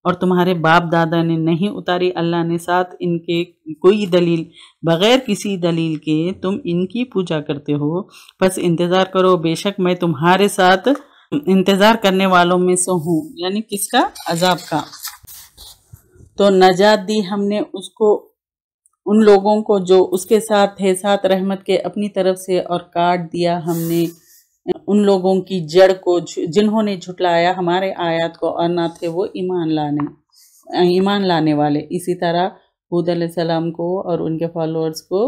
Speaker 2: اور تمہارے باپ دادا نے نہیں اتاری اللہ نے ساتھ ان کے کوئی دلیل. بغیر کسی دلیل کے تم ان کی پوجا کرتے ہو. بس انتظار کرو، بے شک میں تمہارے ساتھ انتظار کرنے والوں میں سے ہوں. یعنی کس کا؟ عذاب کا. تو نجات دی ہم نے اس کو، ان لوگوں کو جو اس کے ساتھ تھے، ساتھ رحمت کے اپنی طرف سے، اور کاٹ دیا ہم نے ان لوگوں کی جڑ کو جنہوں نے جھٹلایا ہمارے آیات کو اور نہ تھے وہ ایمان لانے والے. اسی طرح ہود علیہ السلام کو اور ان کے فالوورز کو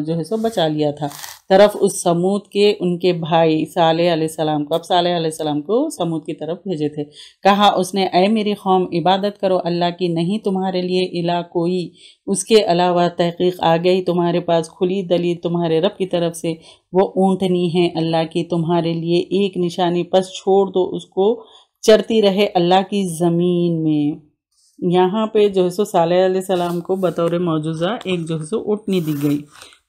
Speaker 2: جو ہے سو بچا لیا تھا. طرف اس سمود کے ان کے بھائی صالح علیہ السلام کو، اب صالح علیہ السلام کو سمود کی طرف بھیجے تھے. کہا اس نے اے میری قوم عبادت کرو اللہ کی، نہیں تمہارے لیے الہ کوئی اس کے علاوہ. تحقیق آ گئی تمہارے پاس کھلی دلیل تمہارے رب کی طرف سے. وہ اونٹنی ہے اللہ کی تمہارے لیے ایک نشانی، پس چھوڑ دو اس کو چرتی رہے اللہ کی زمین میں. یہاں پہ جو ہے سو صالح علیہ السلام کو بطور معجزہ ایک جو ہے سو اونٹنی دی گئی.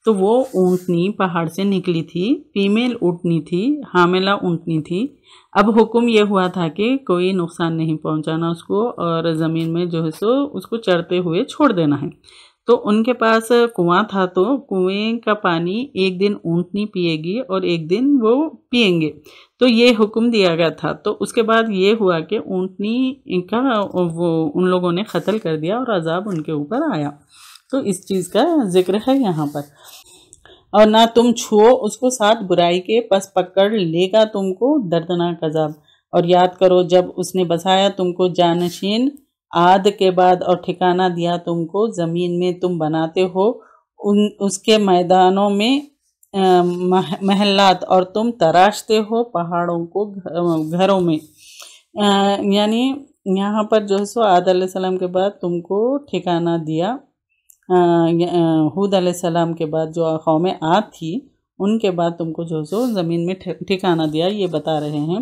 Speaker 2: تو وہ اونٹنی پہاڑ سے نکلی تھی، فیمیل اونٹنی تھی، حاملہ اونٹنی تھی. اب حکم یہ ہوا تھا کہ کوئی نقصان نہیں پہنچانا اس کو، اور زمین میں جو ہے سو اس کو چرتے ہوئے چھوڑ دینا ہے. تو ان کے پاس کنواں تھا، تو کنویں کا پانی ایک دن اونٹنی پیے گی اور ایک دن وہ پئیں گے. تو یہ حکم دیا گیا تھا. تو اس کے بعد یہ ہوا کہ اونٹنی کا وہ ان لوگوں نے قتل کر دیا اور عذاب ان کے اوپر آیا. تو اس چیز کا ذکر ہے یہاں پر. اور نہ تم چھو اس کو ساتھ برائی کے، پس پکڑ لے گا تم کو دردناک عذاب. اور یاد کرو جب اس نے بسایا تم کو جانشین عاد کے بعد، اور ٹھکانہ دیا تم کو زمین میں، تم بناتے ہو اس کے میدانوں میں محلات، اور تم تراشتے ہو پہاڑوں کو گھروں میں. یعنی یہاں پر جو ہے سو عاد علیہ السلام کے بعد تم کو ٹھکانہ دیا. ہود علیہ السلام کے بعد جو قوم عاد تھی ان کے بعد تم کو جو ہے سو زمین میں ٹھکانہ دیا. یہ بتا رہے ہیں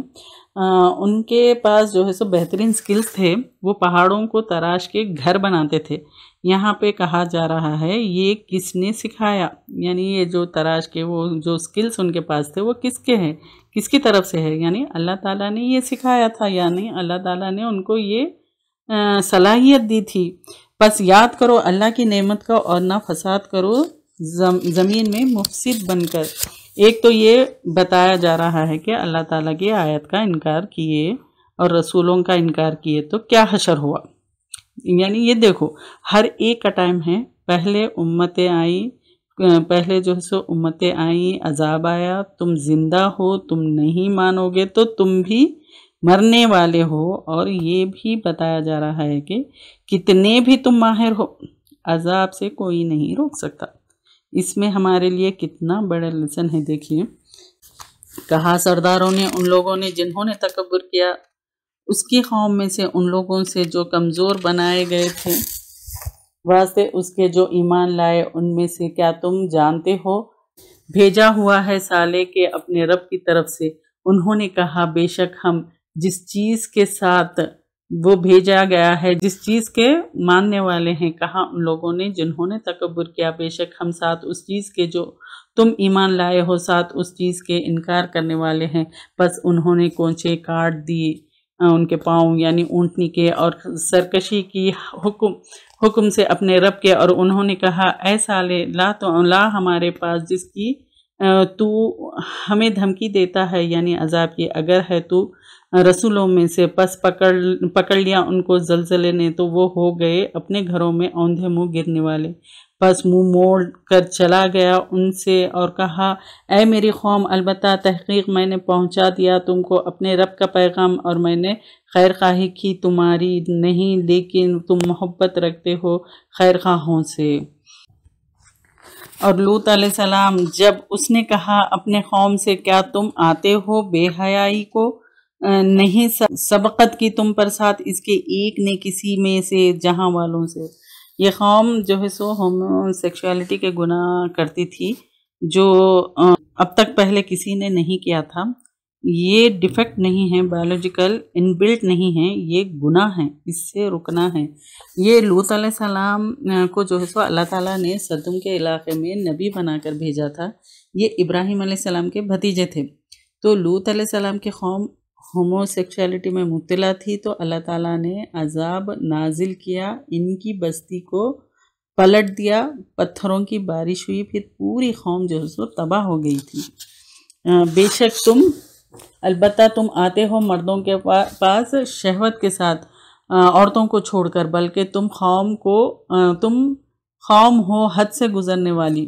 Speaker 2: ان کے پاس جو ہے سو بہترین سکلز تھے، وہ پہاڑوں کو تراش کے گھر بناتے تھے. یہاں پہ کہا جا رہا ہے یہ کس نے سکھایا، یعنی یہ جو تراش کے وہ جو سکلز ان کے پاس تھے وہ کس کے ہیں، کس کی طرف سے ہے؟ یعنی اللہ تعالیٰ نے یہ سکھایا تھا، یعنی اللہ تعالیٰ نے ان کو یہ صلاحیت دی تھی. بس یاد کرو اللہ کی نعمت کا اور نہ فساد کرو زمین میں مفسد بن کر. ایک تو یہ بتایا جا رہا ہے کہ اللہ تعالیٰ کی آیت کا انکار کیے اور رسولوں کا انکار کیے تو کیا حشر ہوا. یعنی یہ دیکھو ہر ایک کا ٹائم ہے. پہلے امتیں آئی، پہلے جو ہے سو امتیں آئیں، عذاب آیا، تم زندہ ہو، تم نہیں مانو گے تو تم بھی مرنے والے ہو. اور یہ بھی بتایا جا رہا ہے کہ کتنے بھی تم ماہر ہو عذاب سے کوئی نہیں روک سکتا. اس میں ہمارے لیے کتنا بڑا لیسن ہے. دیکھیے کہا سرداروں نے ان لوگوں نے جنہوں نے تکبر کیا اس کی قوم میں سے ان لوگوں سے جو کمزور بنائے گئے تھے واسطے اس کے جو ایمان لائے ان میں سے کیا تم جانتے ہو بھیجا ہوا ہے صالح کے اپنے رب کی طرف سے. انہوں نے کہا بے شک ہم جس چیز کے ساتھ وہ بھیجا گیا ہے جس چیز کے ماننے والے ہیں. کہا ان لوگوں نے جنہوں نے تکبر کیا بے شک ہم ساتھ اس چیز کے جو تم ایمان لائے ہو ساتھ اس چیز کے انکار کرنے والے ہیں. بس انہوں نے کونچے کاٹ دی ان کے پاؤں یعنی اونٹنی کے اور سرکشی کی حکم سے اپنے رب کے. اور انہوں نے کہا اے صالح لا ہمارے پاس جس کی تو ہمیں دھمکی دیتا ہے یعنی عذاب کی، اگر ہے تو رسولوں میں سے. پس پکڑ لیا ان کو زلزلے نے تو وہ ہو گئے اپنے گھروں میں اوندھے منہ گرنے والے. پس منہ موڑ کر چلا گیا ان سے اور کہا اے میری قوم البتہ تحقیق میں نے پہنچا دیا تم کو اپنے رب کا پیغام اور میں نے خیر خواہی کی تمہاری نہیں، لیکن تم محبت رکھتے ہو خیر خواہوں سے. اور لوط علیہ السلام جب اس نے کہا اپنے قوم سے کیا تم آتے ہو بے حیائی کو، نہیں سبقت کی تم پر ساتھ اس کے ایک نے کسی میں سے جہاں والوں سے. یہ قوم جو ہے سو ہومو سیکشوالٹی کے گناہ کرتی تھی جو اب تک پہلے کسی نے نہیں کیا تھا. یہ ڈیفیکٹ نہیں ہے، بایولوجیکل ان بلٹ نہیں ہے، یہ گناہ ہے، اس سے رکنا ہے. یہ لوط علیہ السلام کو جو ہے سو اللہ تعالیٰ نے صدم کے علاقے میں نبی بنا کر بھیجا تھا. یہ ابراہیم علیہ السلام کے بھتیجے تھے. تو لوط علیہ السلام کی قوم ہومو سیکشولیٹی میں مبتلا تھی، تو اللہ تعالیٰ نے عذاب نازل کیا، ان کی بستی کو پلٹ دیا، پتھروں کی بارش ہوئی، پھر پوری قوم جو ہے سو تباہ ہو گئی تھی. بے شک البتہ تم آتے ہو مردوں کے پاس شہوت کے ساتھ عورتوں کو چھوڑ کر، بلکہ تم قوم ہو حد سے گزرنے والی.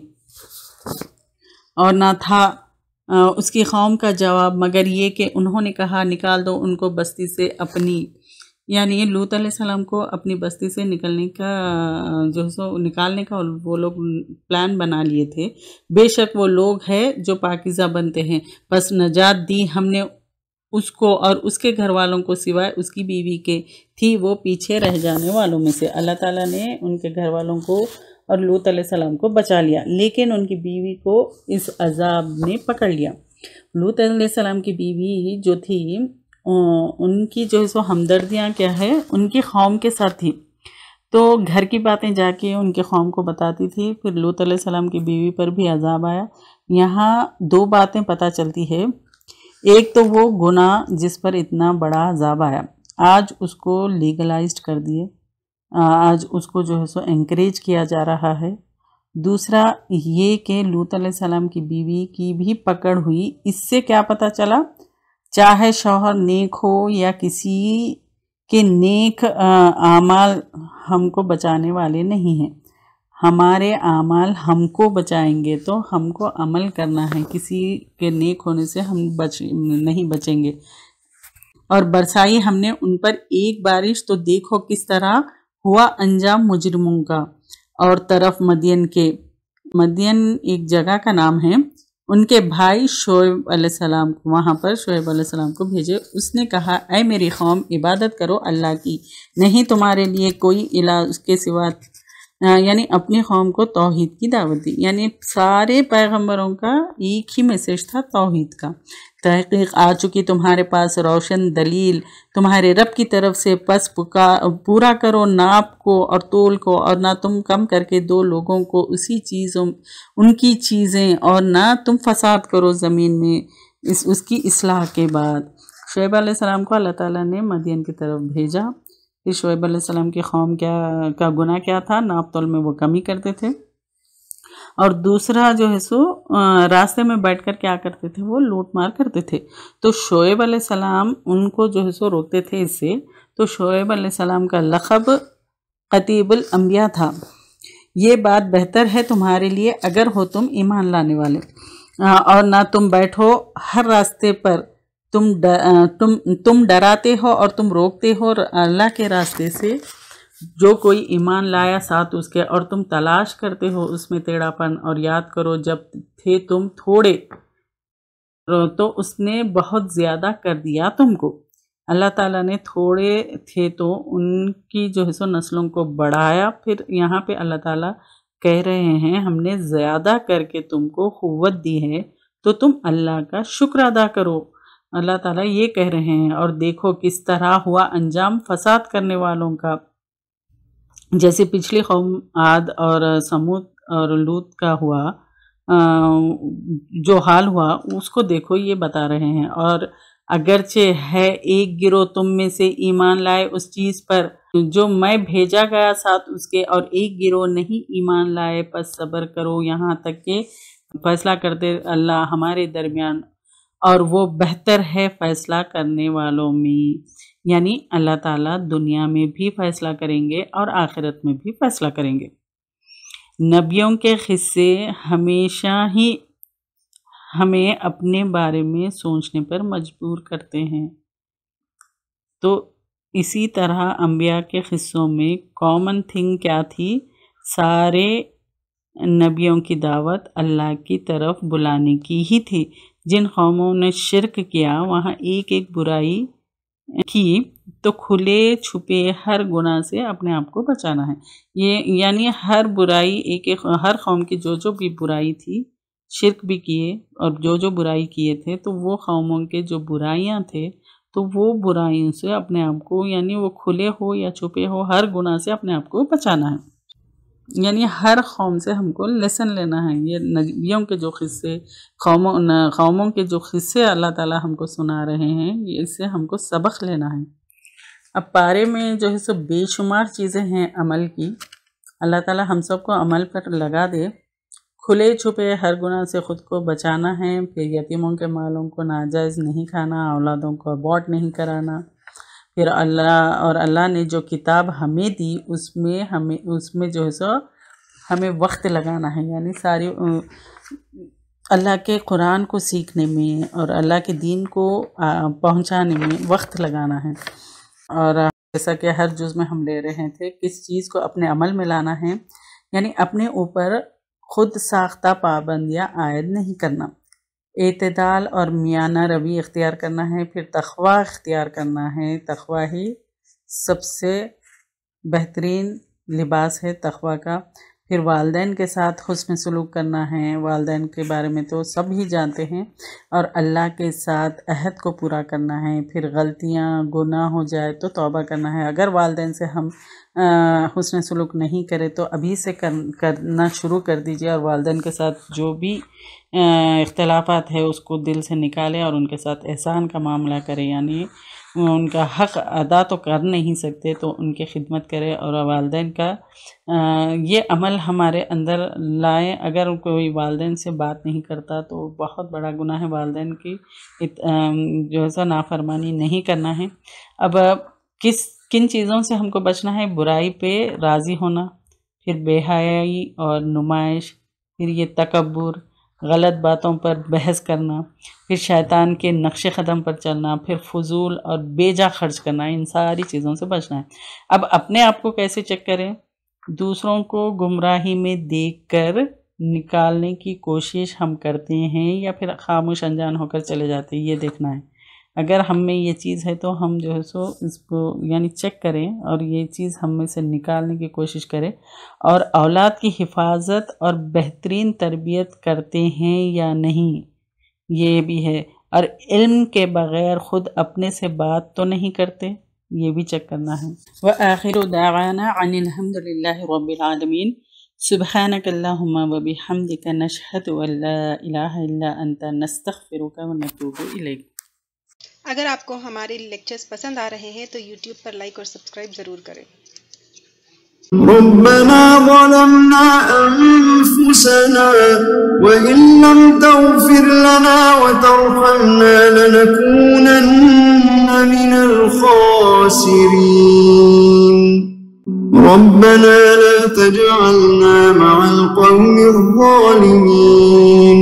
Speaker 2: اور نہ تھا اس کی قوم کا جواب مگر یہ کہ انہوں نے کہا نکال دو ان کو بستی سے اپنی، یعنی لوط علیہ السلام کو اپنی بستی سے نکلنے کا وہ لوگ پلان بنا لیے تھے. بے شک وہ لوگ ہیں جو پاکیزہ بنتے ہیں، پس نجات دی ہم نے اس کو اور اس کے گھر والوں کو سوائے اس کی بیوی کے، تھی وہ پیچھے رہ جانے والوں میں سے. اللہ تعالیٰ نے ان کے گھر والوں کو اور لوط علیہ السلام کو بچا لیا، لیکن ان کی بیوی کو اس عذاب نے پکڑ لیا. لوط علیہ السلام کی بیوی جو تھی ان کی جو ہے سو ہمدردیاں کیا ہے ان کی قوم کے ساتھ تھی، تو گھر کی باتیں جا کے ان کی قوم کو بتاتی تھی. پھر لوط علیہ السلام کی بیوی پر بھی عذاب آیا. یہاں دو باتیں پتہ چلتی ہے. ایک تو وہ گناہ جس پر اتنا بڑا عذاب آیا، آج اس کو لیگلائزڈ کر دیے، آج اس کو جو ہے سو انکریج کیا جا رہا ہے. دوسرا یہ کہ لوط علیہ السلام کی بیوی کی بھی پکڑ ہوئی. اس سے کیا پتہ چلا، چاہے شوہر نیک ہو یا کسی کے نیک اعمال ہم کو بچانے والے نہیں ہیں. ہمارے اعمال ہم کو بچائیں گے، تو ہم کو عمل کرنا ہے، کسی کے نیک ہونے سے ہم نہیں بچیں گے. اور برسائی ہم نے ان پر ایک بارش، تو دیکھو کس طرح ہوا انجام مجرموں کا. اور طرف مدین ایک جگہ کا نام ہے، ان کے بھائی شعیب علیہ السلام کو وہاں پر شعیب علیہ السلام کو بھیجے. اس نے کہا اے میری قوم عبادت کرو اللہ کی، نہیں تمہارے لیے کوئی الہ اس کے سوا، یعنی اپنی قوم کو توحید کی دعوت دی. یعنی سارے پیغمبروں کا ایک ہی میسج تھا، توحید کا. تحقیق آ چکی تمہارے پاس روشن دلیل تمہارے رب کی طرف سے، پس پورا کرو ناپ کو اور تول کو، اور نہ تم کم کر کے دو لوگوں کو ان کی چیزیں، اور نہ تم فساد کرو زمین میں اس کی اصلاح کے بعد. شعیب علیہ السلام کو اللہ تعالیٰ نے مدین کی طرف بھیجا. کہ شعیب علیہ السلام کی قوم کا گناہ کیا تھا، ناپ تول میں وہ کمی کرتے تھے. اور دوسرا جو ہے سو راستے میں بیٹھ کر کیا کرتے تھے، وہ لوٹ مار کرتے تھے. تو شعیب علیہ السلام ان کو جو ہے سو روکتے تھے اس سے. تو شعیب علیہ السلام کا لقب قطیب الانبیاء تھا. یہ بات بہتر ہے تمہارے لیے اگر ہو تم ایمان لانے والے، اور نہ تم بیٹھو ہر راستے پر، تم ڈراتے ہو اور تم روکتے ہو اللہ کے راستے سے جو کوئی ایمان لایا ساتھ اس کے، اور تم تلاش کرتے ہو اس میں ٹیڑھا پن. اور یاد کرو جب تھے تم تھوڑے تو اس نے بہت زیادہ کر دیا تم کو. اللہ تعالیٰ نے تھوڑے تھے تو ان کی جو ہے سو نسلوں کو بڑھایا. پھر یہاں پہ اللہ تعالیٰ کہہ رہے ہیں ہم نے زیادہ کر کے تم کو قوت دی ہے تو تم اللہ کا شکر ادا کرو. اللہ تعالیٰ یہ کہہ رہے ہیں. اور دیکھو کس طرح ہوا انجام فساد کرنے والوں کا، جیسے پچھلی قوم عاد اور سمود اور لوط کا ہوا جو حال ہوا، اس کو دیکھو یہ بتا رہے ہیں. اور اگرچہ ہے ایک گروہ تم میں سے ایمان لائے اس چیز پر جو میں بھیجا گیا ساتھ اس کے، اور ایک گروہ نہیں ایمان لائے، پس صبر کرو یہاں تک کہ فیصلہ کرتے اللہ ہمارے درمیان، اور وہ بہتر ہے فیصلہ کرنے والوں میں. یعنی اللہ تعالیٰ دنیا میں بھی فیصلہ کریں گے اور آخرت میں بھی فیصلہ کریں گے. نبیوں کے قصے ہمیشہ ہی ہمیں اپنے بارے میں سوچنے پر مجبور کرتے ہیں. تو اسی طرح انبیاء کے قصوں میں کامن تھنگ کیا تھی، سارے نبیوں کی دعوت اللہ کی طرف بلانے کی ہی تھی. جن قوموں نے شرک کیا وہاں ایک ایک برائی کی، تو کھلے چھپے ہر گناہ سے اپنے آپ کو بچانا ہے. یہ یعنی ہر برائی ہر قوم کی جو بھی برائی تھی شرک بھی کیے اور جو برائی کیے تھے، تو وہ قوموں کے جو برائیاں تھے تو وہ برائیوں سے اپنے آپ کو، یعنی وہ کھلے ہو یا چھپے ہو، ہر گناہ سے اپنے آپ کو بچانا ہے۔ یعنی ہر قوم سے ہم کو لیسن لینا ہے۔ یہ نبیوں کے جو قصے، قوموں کے جو قصے اللہ تعالیٰ ہم کو سنا رہے ہیں، اس سے ہم کو سبق لینا ہے۔ اب پارے میں جو ہے سو بے شمار چیزیں ہیں عمل کی، اللہ تعالیٰ ہم سب کو عمل پر لگا دے۔ کھلے چھپے ہر گناہ سے خود کو بچانا ہے، پھر یتیموں کے مالوں کو ناجائز نہیں کھانا، اولادوں کو ابورٹ نہیں کرانا، پھر اللہ نے جو کتاب ہمیں دی اس میں جو ہے سو ہمیں وقت لگانا ہے، یعنی ساری اللہ کے قرآن کو سیکھنے میں اور اللہ کے دین کو پہنچانے میں وقت لگانا ہے۔ اور جیسا کہ ہر جز میں ہم لے رہے تھے، کس چیز کو اپنے عمل میں لانا ہے، یعنی اپنے اوپر خود ساختہ پابندیاں عائد نہیں کرنا، اعتدال اور میانہ روی اختیار کرنا ہے، پھر تقوی اختیار کرنا ہے۔ تقوی ہی سب سے بہترین لباس ہے تقوی کا۔ پھر والدین کے ساتھ حسن سلوک کرنا ہے، والدین کے بارے میں تو سب ہی جانتے ہیں، اور اللہ کے ساتھ عہد کو پورا کرنا ہے۔ پھر غلطیاں گناہ ہو جائے تو توبہ کرنا ہے۔ اگر والدین سے ہم حسن سلوک نہیں کرے تو ابھی سے کرنا شروع کر دیجئے، اور والدین کے ساتھ جو بھی اختلافات ہے اس کو دل سے نکالے اور ان کے ساتھ احسان کا معاملہ کرے، یعنی ان کا حق ادا تو کر نہیں سکتے تو ان کی خدمت کرے، اور والدین کا یہ عمل ہمارے اندر لائیں۔ اگر کوئی والدین سے بات نہیں کرتا تو بہت بڑا گناہ ہے، والدین کی جو ہے سو نافرمانی نہیں کرنا ہے۔ اب کن چیزوں سے ہم کو بچنا ہے؟ برائی پہ راضی ہونا، پھر بے حیائی اور نمائش، پھر یہ تکبر، غلط باتوں پر بحث کرنا، پھر شیطان کے نقش قدم پر چلنا، پھر فضول اور بے جا خرچ کرنا، ان ساری چیزوں سے بچنا ہے۔ اب اپنے آپ کو کیسے چیک کریں؟ دوسروں کو گمراہی میں دیکھ کر نکالنے کی کوشش ہم کرتے ہیں یا پھر خاموش انجان ہو کر چلے جاتے ہیں، یہ دیکھنا ہے۔ اگر ہم میں یہ چیز ہے تو ہم جو ہے سو اس کو یعنی چیک کریں اور یہ چیز ہم میں سے نکالنے کی کوشش کریں، اور اولاد کی حفاظت اور بہترین تربیت کرتے ہیں یا نہیں، یہ بھی ہے۔ اور علم کے بغیر خود اپنے سے بات تو نہیں کرتے، یہ بھی چیک کرنا ہے۔ وآخر دعوانا عن الحمد للہ رب العالمین، سبحانک اللہم وبحمدک، نشہد ان لا الہ الا انت، نستغفرک ونتوب الیک۔
Speaker 3: اگر آپ کو ہمارے لیکچرز پسند آ رہے ہیں تو یوٹیوب پر لائک اور سبسکرائب ضرور کریں۔
Speaker 1: ربنا ظلمنا أنفسنا وإن لم تغفر لنا وترحمنا لنكونن من الخاسرين ربنا لا تجعلنا مع القوم الظالمين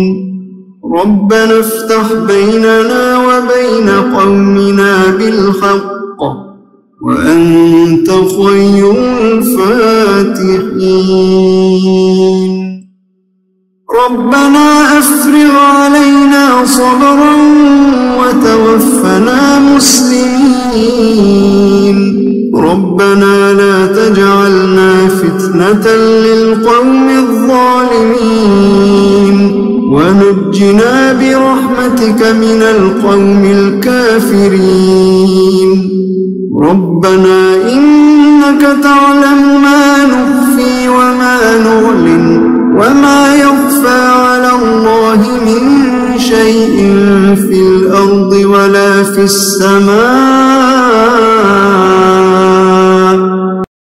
Speaker 1: ربنا افتح بيننا وبين قومنا بالحق وأنت خير الفاتحين ربنا أفرغ علينا صبرا وتوفنا مسلمين ربنا لا تجعلنا فتنة للقوم الظالمين ونجنا برحمتك من القوم الكافرين ربنا إنك تعلم ما نخفي وما نعلن وما يخفى على الله من شيء في الأرض ولا في السماء